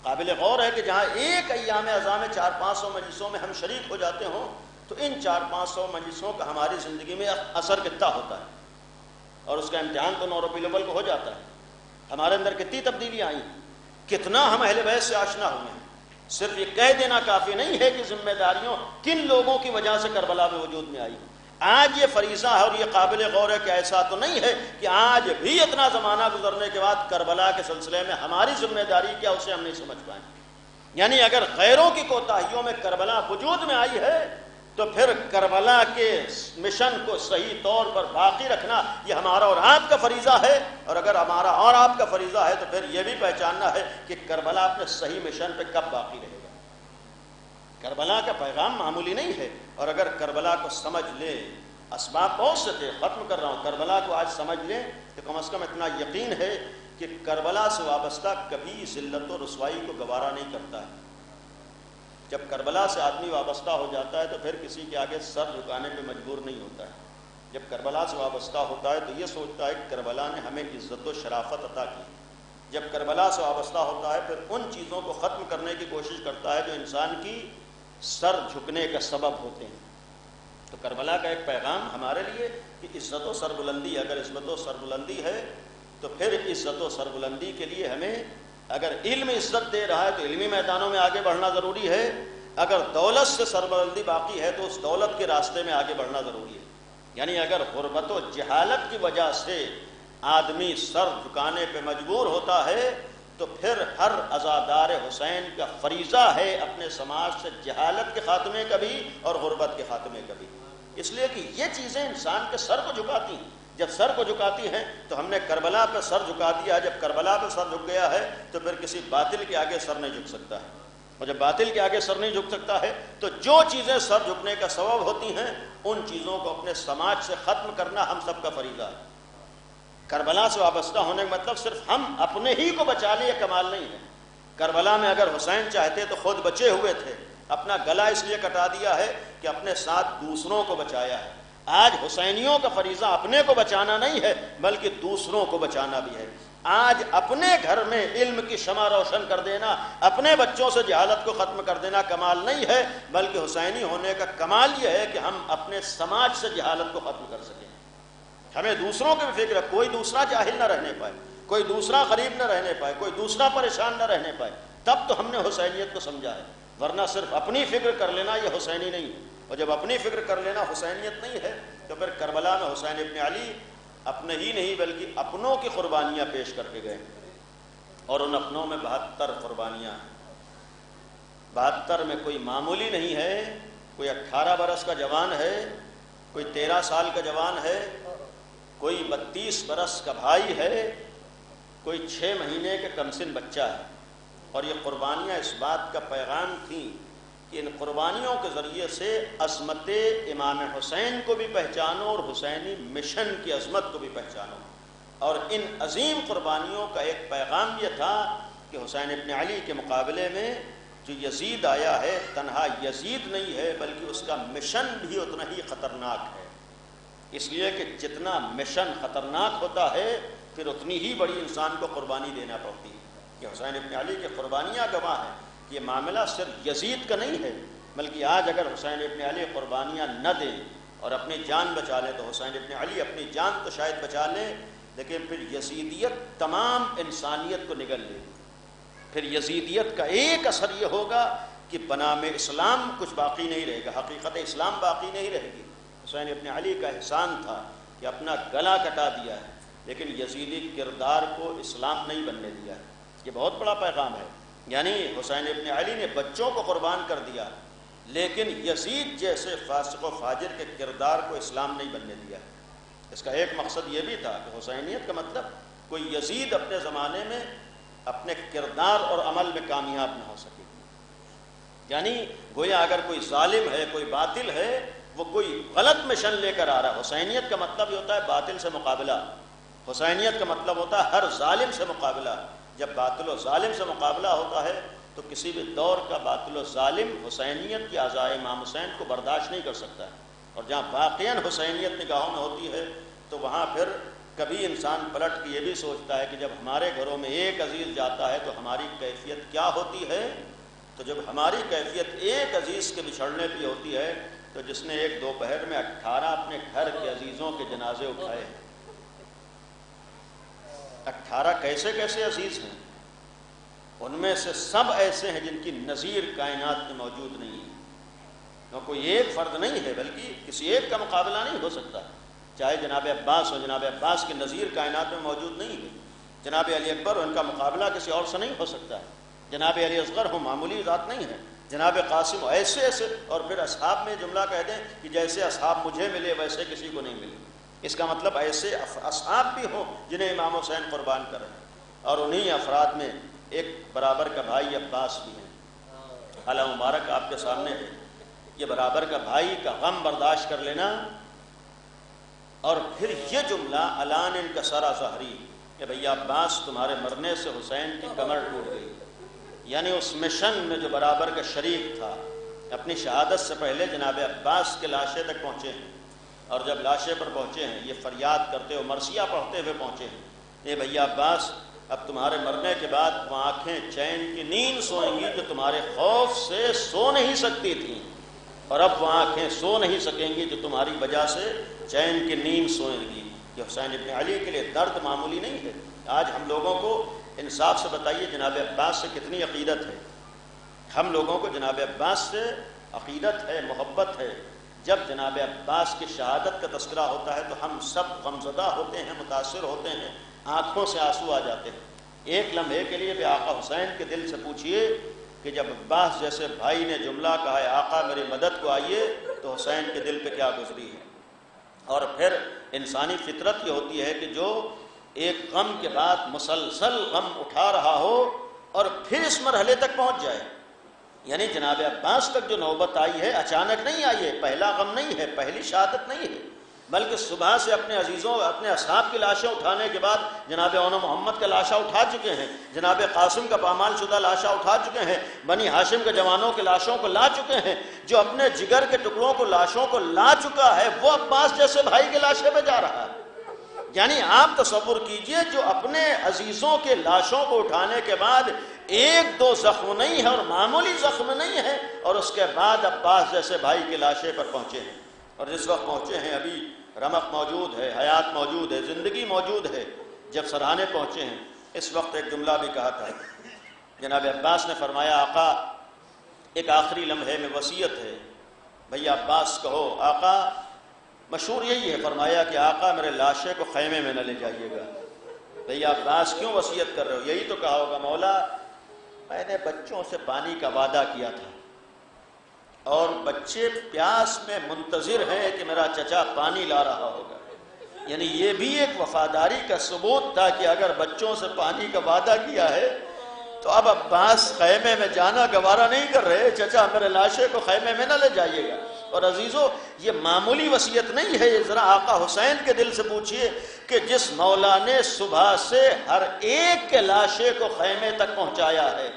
قابل غور ہے کہ جہاں ایک ایام عزا میں 400-500 مجلسوں میں ہم شریک ہو جاتے ہوں تو ان 400-500 مجلسوں کا ہماری زندگی میں اثر کتنا ہوتا ہے، اور اس کا امتحان تو نوربی لیول کو ہو جاتا ہے۔ ہمارے اندر کتنی تبدیلیاں آئیں، کتنا ہم اہل بیت سے آشنا ہوئے ہیں۔ صرف یہ کہہ دینا کافی نہیں ہے کہ ذمہ داریوں کن لوگوں کی وجہ سے کربلا میں وجود میں آئی۔ آج یہ فریضہ ہے اور یہ قابل غور ہے کہ ایسا تو نہیں ہے کہ آج بھی اتنا زمانہ گزرنے کے بعد کربلا کے سلسلے میں ہماری ذمہ داری کیا اسے ہم نہیں سمجھ پائیں۔ یعنی اگر غیروں کی کوتاہیوں میں کربلا وجود میں آئی ہے تو پھر کربلا کے مشن کو صحیح طور پر باقی رکھنا یہ ہمارا اور آپ کا فریضہ ہے، اور اگر ہمارا اور آپ کا فریضہ ہے تو پھر یہ بھی پہچاننا ہے کہ کربلا اپنے صحیح مشن پہ کب باقی رہے گا۔ کربلا کا پیغام معمولی نہیں ہے، اور اگر کربلا کو سمجھ لیں، اسباب بہت سے تھے، ختم کر رہا ہوں، کربلا کو آج سمجھ لیں تو کم از کم اتنا یقین ہے کہ کربلا سے وابستہ کبھی ذلت و رسوائی کو گوارا نہیں کرتا ہے۔ جب کربلا سے آدمی وابستہ ہو جاتا ہے تو پھر کسی کے آگے سر جھکانے پہ مجبور نہیں ہوتا ہے۔ جب کربلا سے وابستہ ہوتا ہے تو یہ سوچتا ہے کہ کربلا نے ہمیں عزت و شرافت عطا کی۔ جب کربلا سے وابستہ ہوتا ہے پھر ان چیزوں کو ختم کرنے کی کوشش کرتا ہے جو انسان کی سر جھکنے کا سبب ہوتے ہیں۔ تو کربلا کا ایک پیغام ہمارے لیے کہ عزت و سربلندی، اگر عزت و سربلندی ہے تو پھر عزت و سربلندی کے لیے ہمیں اگر علم عزت دے رہا ہے تو علمی میدانوں میں آگے بڑھنا ضروری ہے، اگر دولت سے سربلندی باقی ہے تو اس دولت کے راستے میں آگے بڑھنا ضروری ہے۔ یعنی اگر غربت و جہالت کی وجہ سے آدمی سر جھکانے پہ مجبور ہوتا ہے تو پھر ہر عزادار حسین کا فریضہ ہے اپنے سماج سے جہالت کے خاتمے کا بھی اور غربت کے خاتمے کا بھی، اس لیے کہ یہ چیزیں انسان کے سر کو جھکاتی ہیں۔ جب سر کو جھکاتی ہیں تو ہم نے کربلا پہ سر جھکا دیا، جب کربلا پہ سر جھک گیا ہے تو پھر کسی باطل کے آگے سر نہیں جھک سکتا ہے، اور جب باطل کے آگے سر نہیں جھک سکتا ہے تو جو چیزیں سر جھکنے کا سبب ہوتی ہیں ان چیزوں کو اپنے سماج سے ختم کرنا ہم سب کا فریضہ ہے۔ کربلا سے وابستہ ہونے کا مطلب صرف ہم اپنے ہی کو بچا لیں یہ کمال نہیں ہے۔ کربلا میں اگر حسین چاہتے تو خود بچے ہوئے تھے، اپنا گلا اس لیے کٹا دیا ہے کہ اپنے ساتھ دوسروں کو بچایا ہے۔ آج حسینیوں کا فریضہ اپنے کو بچانا نہیں ہے بلکہ دوسروں کو بچانا بھی ہے۔ آج اپنے گھر میں علم کی شمع روشن کر دینا، اپنے بچوں سے جہالت کو ختم کر دینا کمال نہیں ہے، بلکہ حسینی ہونے کا کمال یہ ہے کہ ہم اپنے سماج سے جہالت کو ختم کر سکیں۔ ہمیں دوسروں کی بھی فکر ہے، کوئی دوسرا جاہل نہ رہنے پائے، کوئی دوسرا غریب نہ رہنے پائے، کوئی دوسرا پریشان نہ رہنے پائے، تب تو ہم نے حسینیت کو سمجھا ہے۔ ورنہ صرف اپنی فکر کر لینا یہ حسینی نہیں ہے، اور جب اپنی فکر کر لینا حسینیت نہیں ہے تو پھر کربلا میں حسین ابن علی اپنے ہی نہیں بلکہ اپنوں کی قربانیاں پیش کر کے گئے، اور ان اپنوں میں 72 قربانیاں ہیں۔ 72 میں کوئی معمولی نہیں ہے، کوئی 18 برس کا جوان ہے، کوئی 13 سال کا جوان ہے، کوئی 32 برس کا بھائی ہے، کوئی 6 مہینے کے کمسن بچہ ہے۔ اور یہ قربانیاں اس بات کا پیغام تھیں کہ ان قربانیوں کے ذریعے سے عظمت امام حسین کو بھی پہچانو اور حسینی مشن کی عظمت کو بھی پہچانو۔ اور ان عظیم قربانیوں کا ایک پیغام یہ تھا کہ حسین ابن علی کے مقابلے میں جو یزید آیا ہے تنہا یزید نہیں ہے بلکہ اس کا مشن بھی اتنا ہی خطرناک ہے، اس لیے کہ جتنا مشن خطرناک ہوتا ہے پھر اتنی ہی بڑی انسان کو قربانی دینا پڑتی ہے۔ کہ حسین ابن علی کی قربانیاں گواہ ہیں کہ یہ معاملہ صرف یزید کا نہیں ہے، بلکہ آج اگر حسین ابن علی قربانیاں نہ دیں اور اپنی جان بچا لیں تو حسین ابن علی اپنی جان تو شاید بچا لیں لیکن پھر یزیدیت تمام انسانیت کو نگل لے گی۔ پھر یزیدیت کا ایک اثر یہ ہوگا کہ بنام اسلام کچھ باقی نہیں رہے گا، حقیقت اسلام باقی نہیں رہے گی۔ حسین ابن علی کا احسان تھا کہ اپنا گلا کٹا دیا ہے لیکن یزیدی کردار کو اسلام نہیں بننے دیا ہے، یہ بہت بڑا پیغام ہے۔ یعنی حسین ابن علی نے بچوں کو قربان کر دیا لیکن یزید جیسے فاسق و فاجر کے کردار کو اسلام نہیں بننے دیا۔ اس کا ایک مقصد یہ بھی تھا کہ حسینیت کا مطلب کوئی یزید اپنے زمانے میں اپنے کردار اور عمل میں کامیاب نہ ہو سکے۔ یعنی گویا اگر کوئی ظالم ہے، کوئی باطل ہے وہ کوئی غلط مشن لے کر آ رہا ہے۔ حسینیت کا مطلب یہ ہوتا ہے باطل سے مقابلہ، حسینیت کا مطلب ہوتا ہے ہر ظالم سے مقابلہ۔ جب باطل و ظالم سے مقابلہ ہوتا ہے تو کسی بھی دور کا باطل و ظالم حسینیت کی اعضائے امام حسین کو برداشت نہیں کر سکتا ہے، اور جہاں واقعاً حسینیت نگاہوں میں ہوتی ہے تو وہاں پھر کبھی انسان پلٹ کے یہ بھی سوچتا ہے کہ جب ہمارے گھروں میں ایک عزیز جاتا ہے تو ہماری کیفیت کیا ہوتی ہے۔ تو جب ہماری کیفیت ایک عزیز کے بچھڑنے کی ہوتی ہے تو جس نے ایک دوپہر میں 18 اپنے گھر کے عزیزوں کے جنازے اٹھائے، 18 کیسے کیسے عزیز ہیں، ان میں سے سب ایسے ہیں جن کی نظیر کائنات میں موجود نہیں ہے۔ کوئی ایک فرد نہیں ہے بلکہ کسی ایک کا مقابلہ نہیں ہو سکتا، چاہے جناب عباس ہو، جناب عباس کی نظیر کائنات میں موجود نہیں ہے۔ جناب علی اکبر ہو، ان کا مقابلہ کسی اور سے نہیں ہو سکتا ہے۔ جناب علی اصغر ہو، معمولی ذات نہیں ہے۔ جناب قاسم ہو، ایسے ایسے، اور پھر اصحاب میں جملہ کہہ دیں کہ جیسے اصحاب مجھے ملے ویسے کسی کو نہیں ملے۔ اس کا مطلب ایسے اصحاب بھی ہوں جنہیں امام حسین قربان کریں، اور انہی افراد میں ایک برابر کا بھائی عباس بھی ہے۔ اعلیٰ مبارک آپ کے سامنے ہے، یہ برابر کا بھائی کا غم برداشت کر لینا، اور پھر یہ جملہ الان انکسر ظہری کہ بھیا عباس تمہارے مرنے سے حسین کی کمر ٹوٹ گئی، یعنی اس مشن میں جو برابر کا شریک تھا اپنی شہادت سے پہلے جناب عباس کے لاشے تک پہنچے ہیں، اور جب لاشے پر پہنچے ہیں یہ فریاد کرتے ہوئے مرثیہ پڑھتے ہوئے پہنچے ہیں، اے بھیا عباس اب تمہارے مرنے کے بعد وہ آنکھیں چین کی نیند سوئیں گی جو تمہارے خوف سے سو نہیں سکتی تھیں، اور اب وہ آنکھیں سو نہیں سکیں گی جو تمہاری وجہ سے چین کی نیند سوئیں گی۔ یہ حسین ابن علی کے لیے درد معمولی نہیں ہے۔ آج ہم لوگوں کو انصاف سے بتائیے جناب عباس سے کتنی عقیدت ہے؟ ہم لوگوں کو جناب عباس سے عقیدت ہے، محبت ہے۔ جب جناب عباس کی شہادت کا تذکرہ ہوتا ہے تو ہم سب غمزدہ ہوتے ہیں، متاثر ہوتے ہیں، آنکھوں سے آنسو آ جاتے ہیں۔ ایک لمحے کے لیے بھی آقا حسین کے دل سے پوچھئے کہ جب عباس جیسے بھائی نے جملہ کہا ہے آقا میری مدد کو آئیے، تو حسین کے دل پہ کیا گزری ہے۔ اور پھر انسانی فطرت یہ ہوتی ہے کہ جو ایک غم کے بعد مسلسل غم اٹھا رہا ہو اور پھر اس مرحلے تک پہنچ جائے، یعنی جناب عباس تک جو نوبت آئی ہے اچانک نہیں آئی ہے، پہلا غم نہیں ہے، پہلی شہادت نہیں ہے، بلکہ صبح سے اپنے عزیزوں اپنے اصحاب کی لاشیں اٹھانے کے بعد جناب اون محمد کا لاشا اٹھا چکے ہیں، جناب قاسم کا پامال شدہ لاشا اٹھا چکے ہیں، بنی ہاشم کے جوانوں کے لاشوں کو لا چکے ہیں، جو اپنے جگر کے ٹکڑوں کو لاشوں کو لا چکا ہے وہ عباس جیسے بھائی کے لاشے پہ جا رہا ہے۔ یعنی آپ تصور کیجئے جو اپنے عزیزوں کے لاشوں کو اٹھانے کے بعد ایک دو زخم نہیں ہے اور معمولی زخم نہیں ہے، اور اس کے بعد عباس جیسے بھائی کے لاشے پر پہنچے ہیں، اور جس وقت پہنچے ہیں ابھی رمق موجود ہے، حیات موجود ہے، زندگی موجود ہے۔ جب سرہانے پہنچے ہیں اس وقت ایک جملہ بھی کہا تھا، جناب عباس نے فرمایا آقا ایک آخری لمحے میں وصیت ہے، بھیا عباس کہو۔ آقا مشہور یہی ہے، فرمایا کہ آقا میرے لاشے کو خیمے میں نہ لے جائیے گا۔ بھیا عباس کیوں وصیت کر رہے ہو؟ یہی تو کہا ہوگا مولا میں نے بچوں سے پانی کا وعدہ کیا تھا اور بچے پیاس میں منتظر ہیں کہ میرا چچا پانی لا رہا ہوگا، یعنی یہ بھی ایک وفاداری کا ثبوت تھا کہ اگر بچوں سے پانی کا وعدہ کیا ہے تو اب عباس خیمے میں جانا گوارا نہیں کر رہے، چچا میرے لاشے کو خیمے میں نہ لے جائیے گا۔ اور عزیزو یہ معمولی وصیت نہیں ہے، یہ ذرا آقا حسین کے دل سے پوچھئے کہ جس مولا نے صبح سے ہر ایک کے لاشے کو خیمے تک پہنچایا ہے،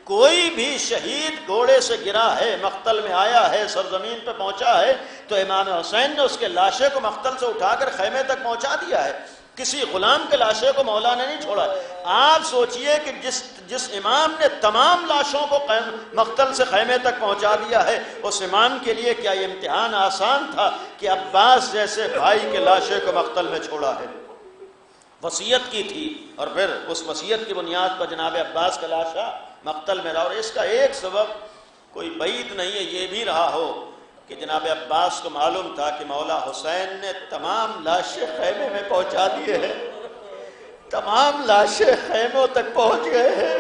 کوئی بھی شہید گھوڑے سے گرا ہے، مقتل میں آیا ہے، سرزمین پہ پہنچا ہے تو امام حسین نے اس کے لاشے کو مقتل سے اٹھا کر خیمے تک پہنچا دیا ہے، کسی غلام کے لاشے کو مولا نے نہیں چھوڑا۔ آپ سوچئے کہ جس امام نے تمام لاشوں کو مقتل سے خیمے تک پہنچا دیا ہے، اس امام کے لیے کیا یہ امتحان آسان تھا کہ عباس جیسے بھائی کے لاشے کو مقتل میں چھوڑا ہے؟ وصیت کی تھی اور پھر اس وصیت کی بنیاد پر جناب عباس کا لاشا مقتل میں رہا، اور اس کا ایک سبب کوئی بعید نہیں ہے یہ بھی رہا ہو کہ جناب عباس کو معلوم تھا کہ مولا حسین نے تمام لاشیں خیمے میں پہنچا دیے ہیں، تمام لاشیں خیموں تک پہنچ گئے ہیں،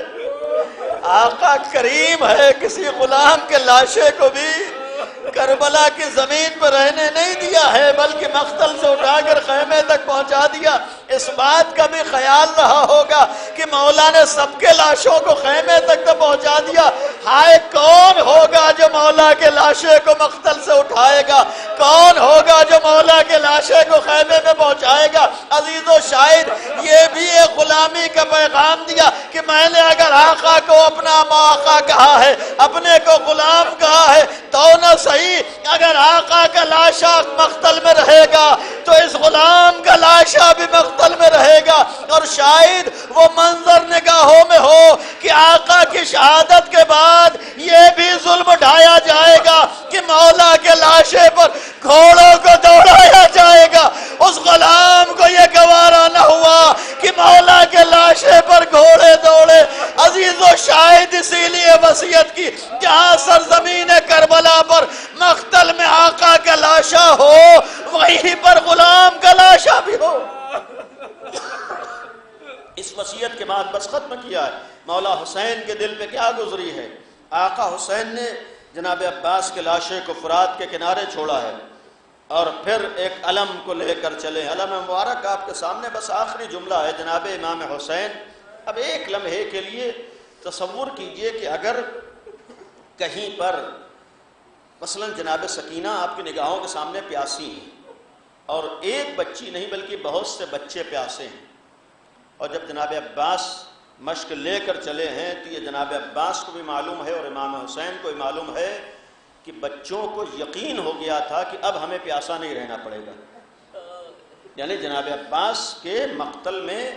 آقا کریم ہے، کسی غلام کے لاشے کو بھی کربلا کی زمین پر رہنے نہیں دیا ہے بلکہ مقتل سے اٹھا کر خیمے تک پہنچا دیا۔ اس بات کا بھی خیال رہا ہوگا کہ مولا نے سب کے لاشوں کو خیمے تک تو پہنچا دیا، ہائے کون ہوگا جو مولا کے لاشے کو مقتل سے اٹھائے گا؟ کون ہوگا جو مولا کے لاشے کو خیمے میں پہنچائے گا؟ عزیز و شاہد، یہ بھی ایک غلامی کا پیغام دیا کہ میں نے اگر آقا کو اپنا آقا کہا ہے، اپنے کو غلام کہا ہے، تو نہ صحیح اگر آقا کا لاشا مقتل میں رہے گا تو اس غلام کا لاشا بھی مقتل میں رہے گا، اور شاید وہ منظر نگاہوں میں ہو کہ آقا کی شہادت کے بعد یہ بھی ظلم ڈھایا جائے گا کہ مولا کے لاشے پر گھوڑوں کو دوڑایا جائے گا۔ اس غلام کو یہ گوارا نہ ہوا کہ مولا کے لاشے پر گھوڑے دوڑے۔ عزیز و شاہد، اسی لیے وصیت کی، جہاں سرزمین کربلا پر مقتل میں آقا کا لاشا ہو، وہیں پر غلام کا لاشا بھی ہو۔ اس وصیت کے بعد بس ختم کیا ہے۔ مولا حسین کے دل پہ کیا گزری ہے؟ آقا حسین نے جناب عباس کے لاشے کو فرات کے کنارے چھوڑا ہے، اور پھر ایک علم کو لے کر چلے۔ علم مبارک آپ کے سامنے، بس آخری جملہ ہے جناب امام حسین۔ اب ایک لمحے کے لیے تصور کیجئے کہ اگر کہیں پر مثلا جناب سکینہ آپ کی نگاہوں کے سامنے پیاسی ہیں، اور ایک بچی نہیں بلکہ بہت سے بچے پیاسے ہیں، اور جب جناب عباس مشق لے کر چلے ہیں تو یہ جناب عباس کو بھی معلوم ہے اور امام حسین کو بھی معلوم ہے کہ بچوں کو یقین ہو گیا تھا کہ اب ہمیں پیاسا نہیں رہنا پڑے گا۔ یعنی جناب عباس کے مقتل میں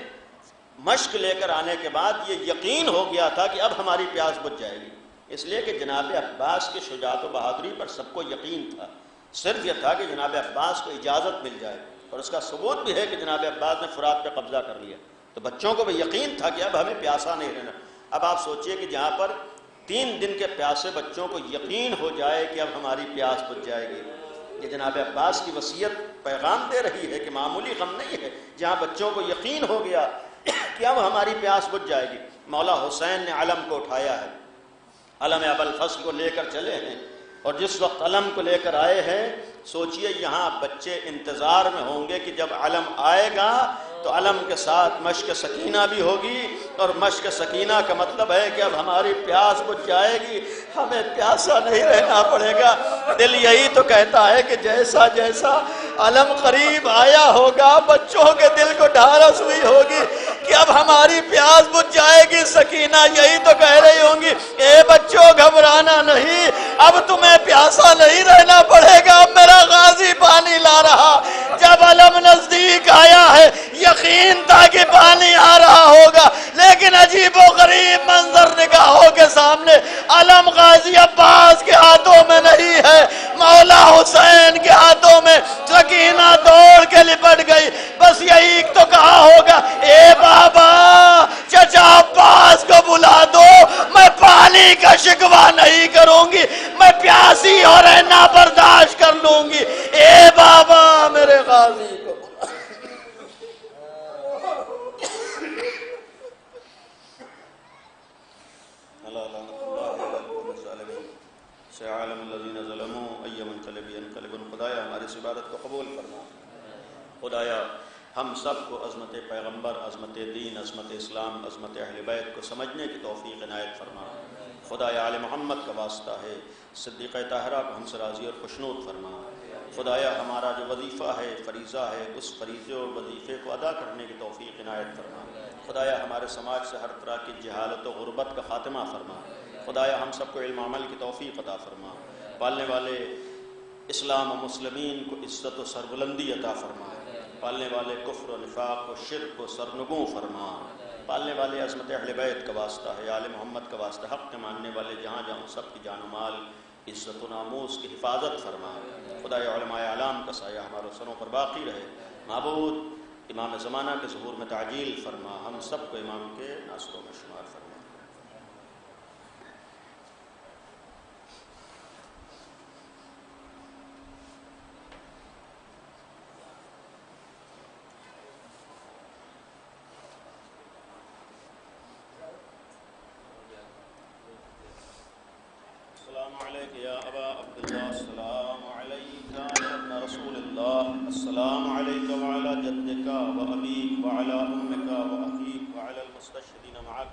مشق لے کر آنے کے بعد یہ یقین ہو گیا تھا کہ اب ہماری پیاس بجھ جائے گی، اس لیے کہ جناب عباس کی شجاعت و بہادری پر سب کو یقین تھا۔ صرف یہ تھا کہ جناب عباس کو اجازت مل جائے، اور اس کا ثبوت بھی ہے کہ جناب عباس نے فرات پہ قبضہ کر لیا، تو بچوں کو بھی یقین تھا کہ اب ہمیں پیاسا نہیں رہنا۔ اب آپ سوچئے کہ جہاں پر 3 دن کے پیاسے بچوں کو یقین ہو جائے کہ اب ہماری پیاس بجھ جائے گی، یہ جناب عباس کی وصیت پیغام دے رہی ہے کہ معمولی غم نہیں ہے۔ جہاں بچوں کو یقین ہو گیا کہ اب ہماری پیاس بجھ جائے گی، مولا حسین نے علم کو اٹھایا ہے، علم ابوالفضل کو لے کر چلے ہیں، اور جس وقت علم کو لے کر آئے ہیں، سوچئے یہاں بچے انتظار میں ہوں گے کہ جب علم آئے گا تو علم کے ساتھ مشق سکینہ بھی ہوگی، اور مشق سکینہ کا مطلب ہے کہ اب ہماری پیاس بجھ جائے گی، ہمیں پیاسا نہیں رہنا پڑے گا۔ دل یہی تو کہتا ہے کہ جیسا جیسا علم قریب آیا ہوگا، بچوں کے دل کو ڈھارس ہوئی ہوگی کہ اب ہماری پیاس بجھ جائے گی۔ سکینہ یہی تو کہہ رہی ہوں گی، اے بچوں گھبرانا نہیں، اب تمہیں پیاسا نہیں رہنا پڑے گا، اب میرا غازی پانی لا رہا۔ جب علم نزدیک آیا ہے، یقین تھا کہ پانی آ رہا ہوگا، لیکن عجیب و غریب منظر نگاہوں کے سامنے علم غازی عباس کے ہاتھوں میں نہیں ہے، مولا حسین کے ہاتھوں میں۔ سکینہ دوڑ کے لپٹ گئی، بس یہی تو کہا ہوگا، اے بابا چچا عباس کو بلا دو، میں پانی کا شکوہ نہیں کروں گی، میں پیاسی اور رہنا برداشت کر لوں گی، اے بابا میرے غازی کو۔ خدایا ہماری اس عبادت کو قبول فرما، خدایا ہم سب کو عظمت پیغمبر، عظمت دین، عظمت اسلام، عظمت اہل بیت کو سمجھنے کی توفیق عنایت فرما۔ خدایا آل محمد کا واسطہ ہے، صدیقہ طاہرہ کو ہم سے راضی اور خوشنود فرما۔ خدایا ہمارا جو وظیفہ ہے، فریضہ ہے، اس فریضے اور وظیفے کو ادا کرنے کی توفیق عنایت فرما۔ خدایا ہمارے سماج سے ہر طرح کی جہالت و غربت کا خاتمہ فرما۔ خدایا ہم سب کو علم و عمل کی توفیق عطا فرما۔ پالنے والے اسلام و مسلمین کو عزت و سربلندی عطا فرما۔ پالنے والے کفر و نفاق و شرک و سرنگوں فرما۔ پالنے والے عظمت اہل بیت کا واسطہ ہے، آل محمد کا واسطہ، حق کے ماننے والے جہاں جہاں سب کی جان و مال، عزت و ناموس کی حفاظت فرما۔ خدایا علماء اعلام کا سایہ ہمارے سروں پر باقی رہے۔ معبود امام زمانہ کے ظہور میں تعجیل فرما، ہم سب کو امام کے ناصروں میں شمار فرما۔ السلام علیک یا ابا عبداللہ، السلام علیک یا ابن رسول اللہ۔ الله السلام عليك وعلى جدك وأبيك وعلى أمك وأخيك وعلى المستشهدين معك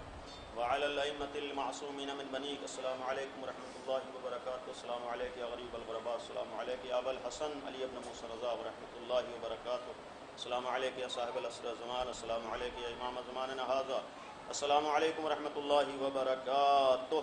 وعلى الأئمة المعصومين من بنيك السلام عليكم ورحمة الله وبركاته السلام عليك يا غريب الغرباء السلام عليك يا أبا الحسن علي بن موسى رضا ورحمة الله وبركاته السلام عليك يا صاحب العصر الزمان السلام عليك يا إمام زماننا هذا السلام عليكم ورحمة الله وبركاته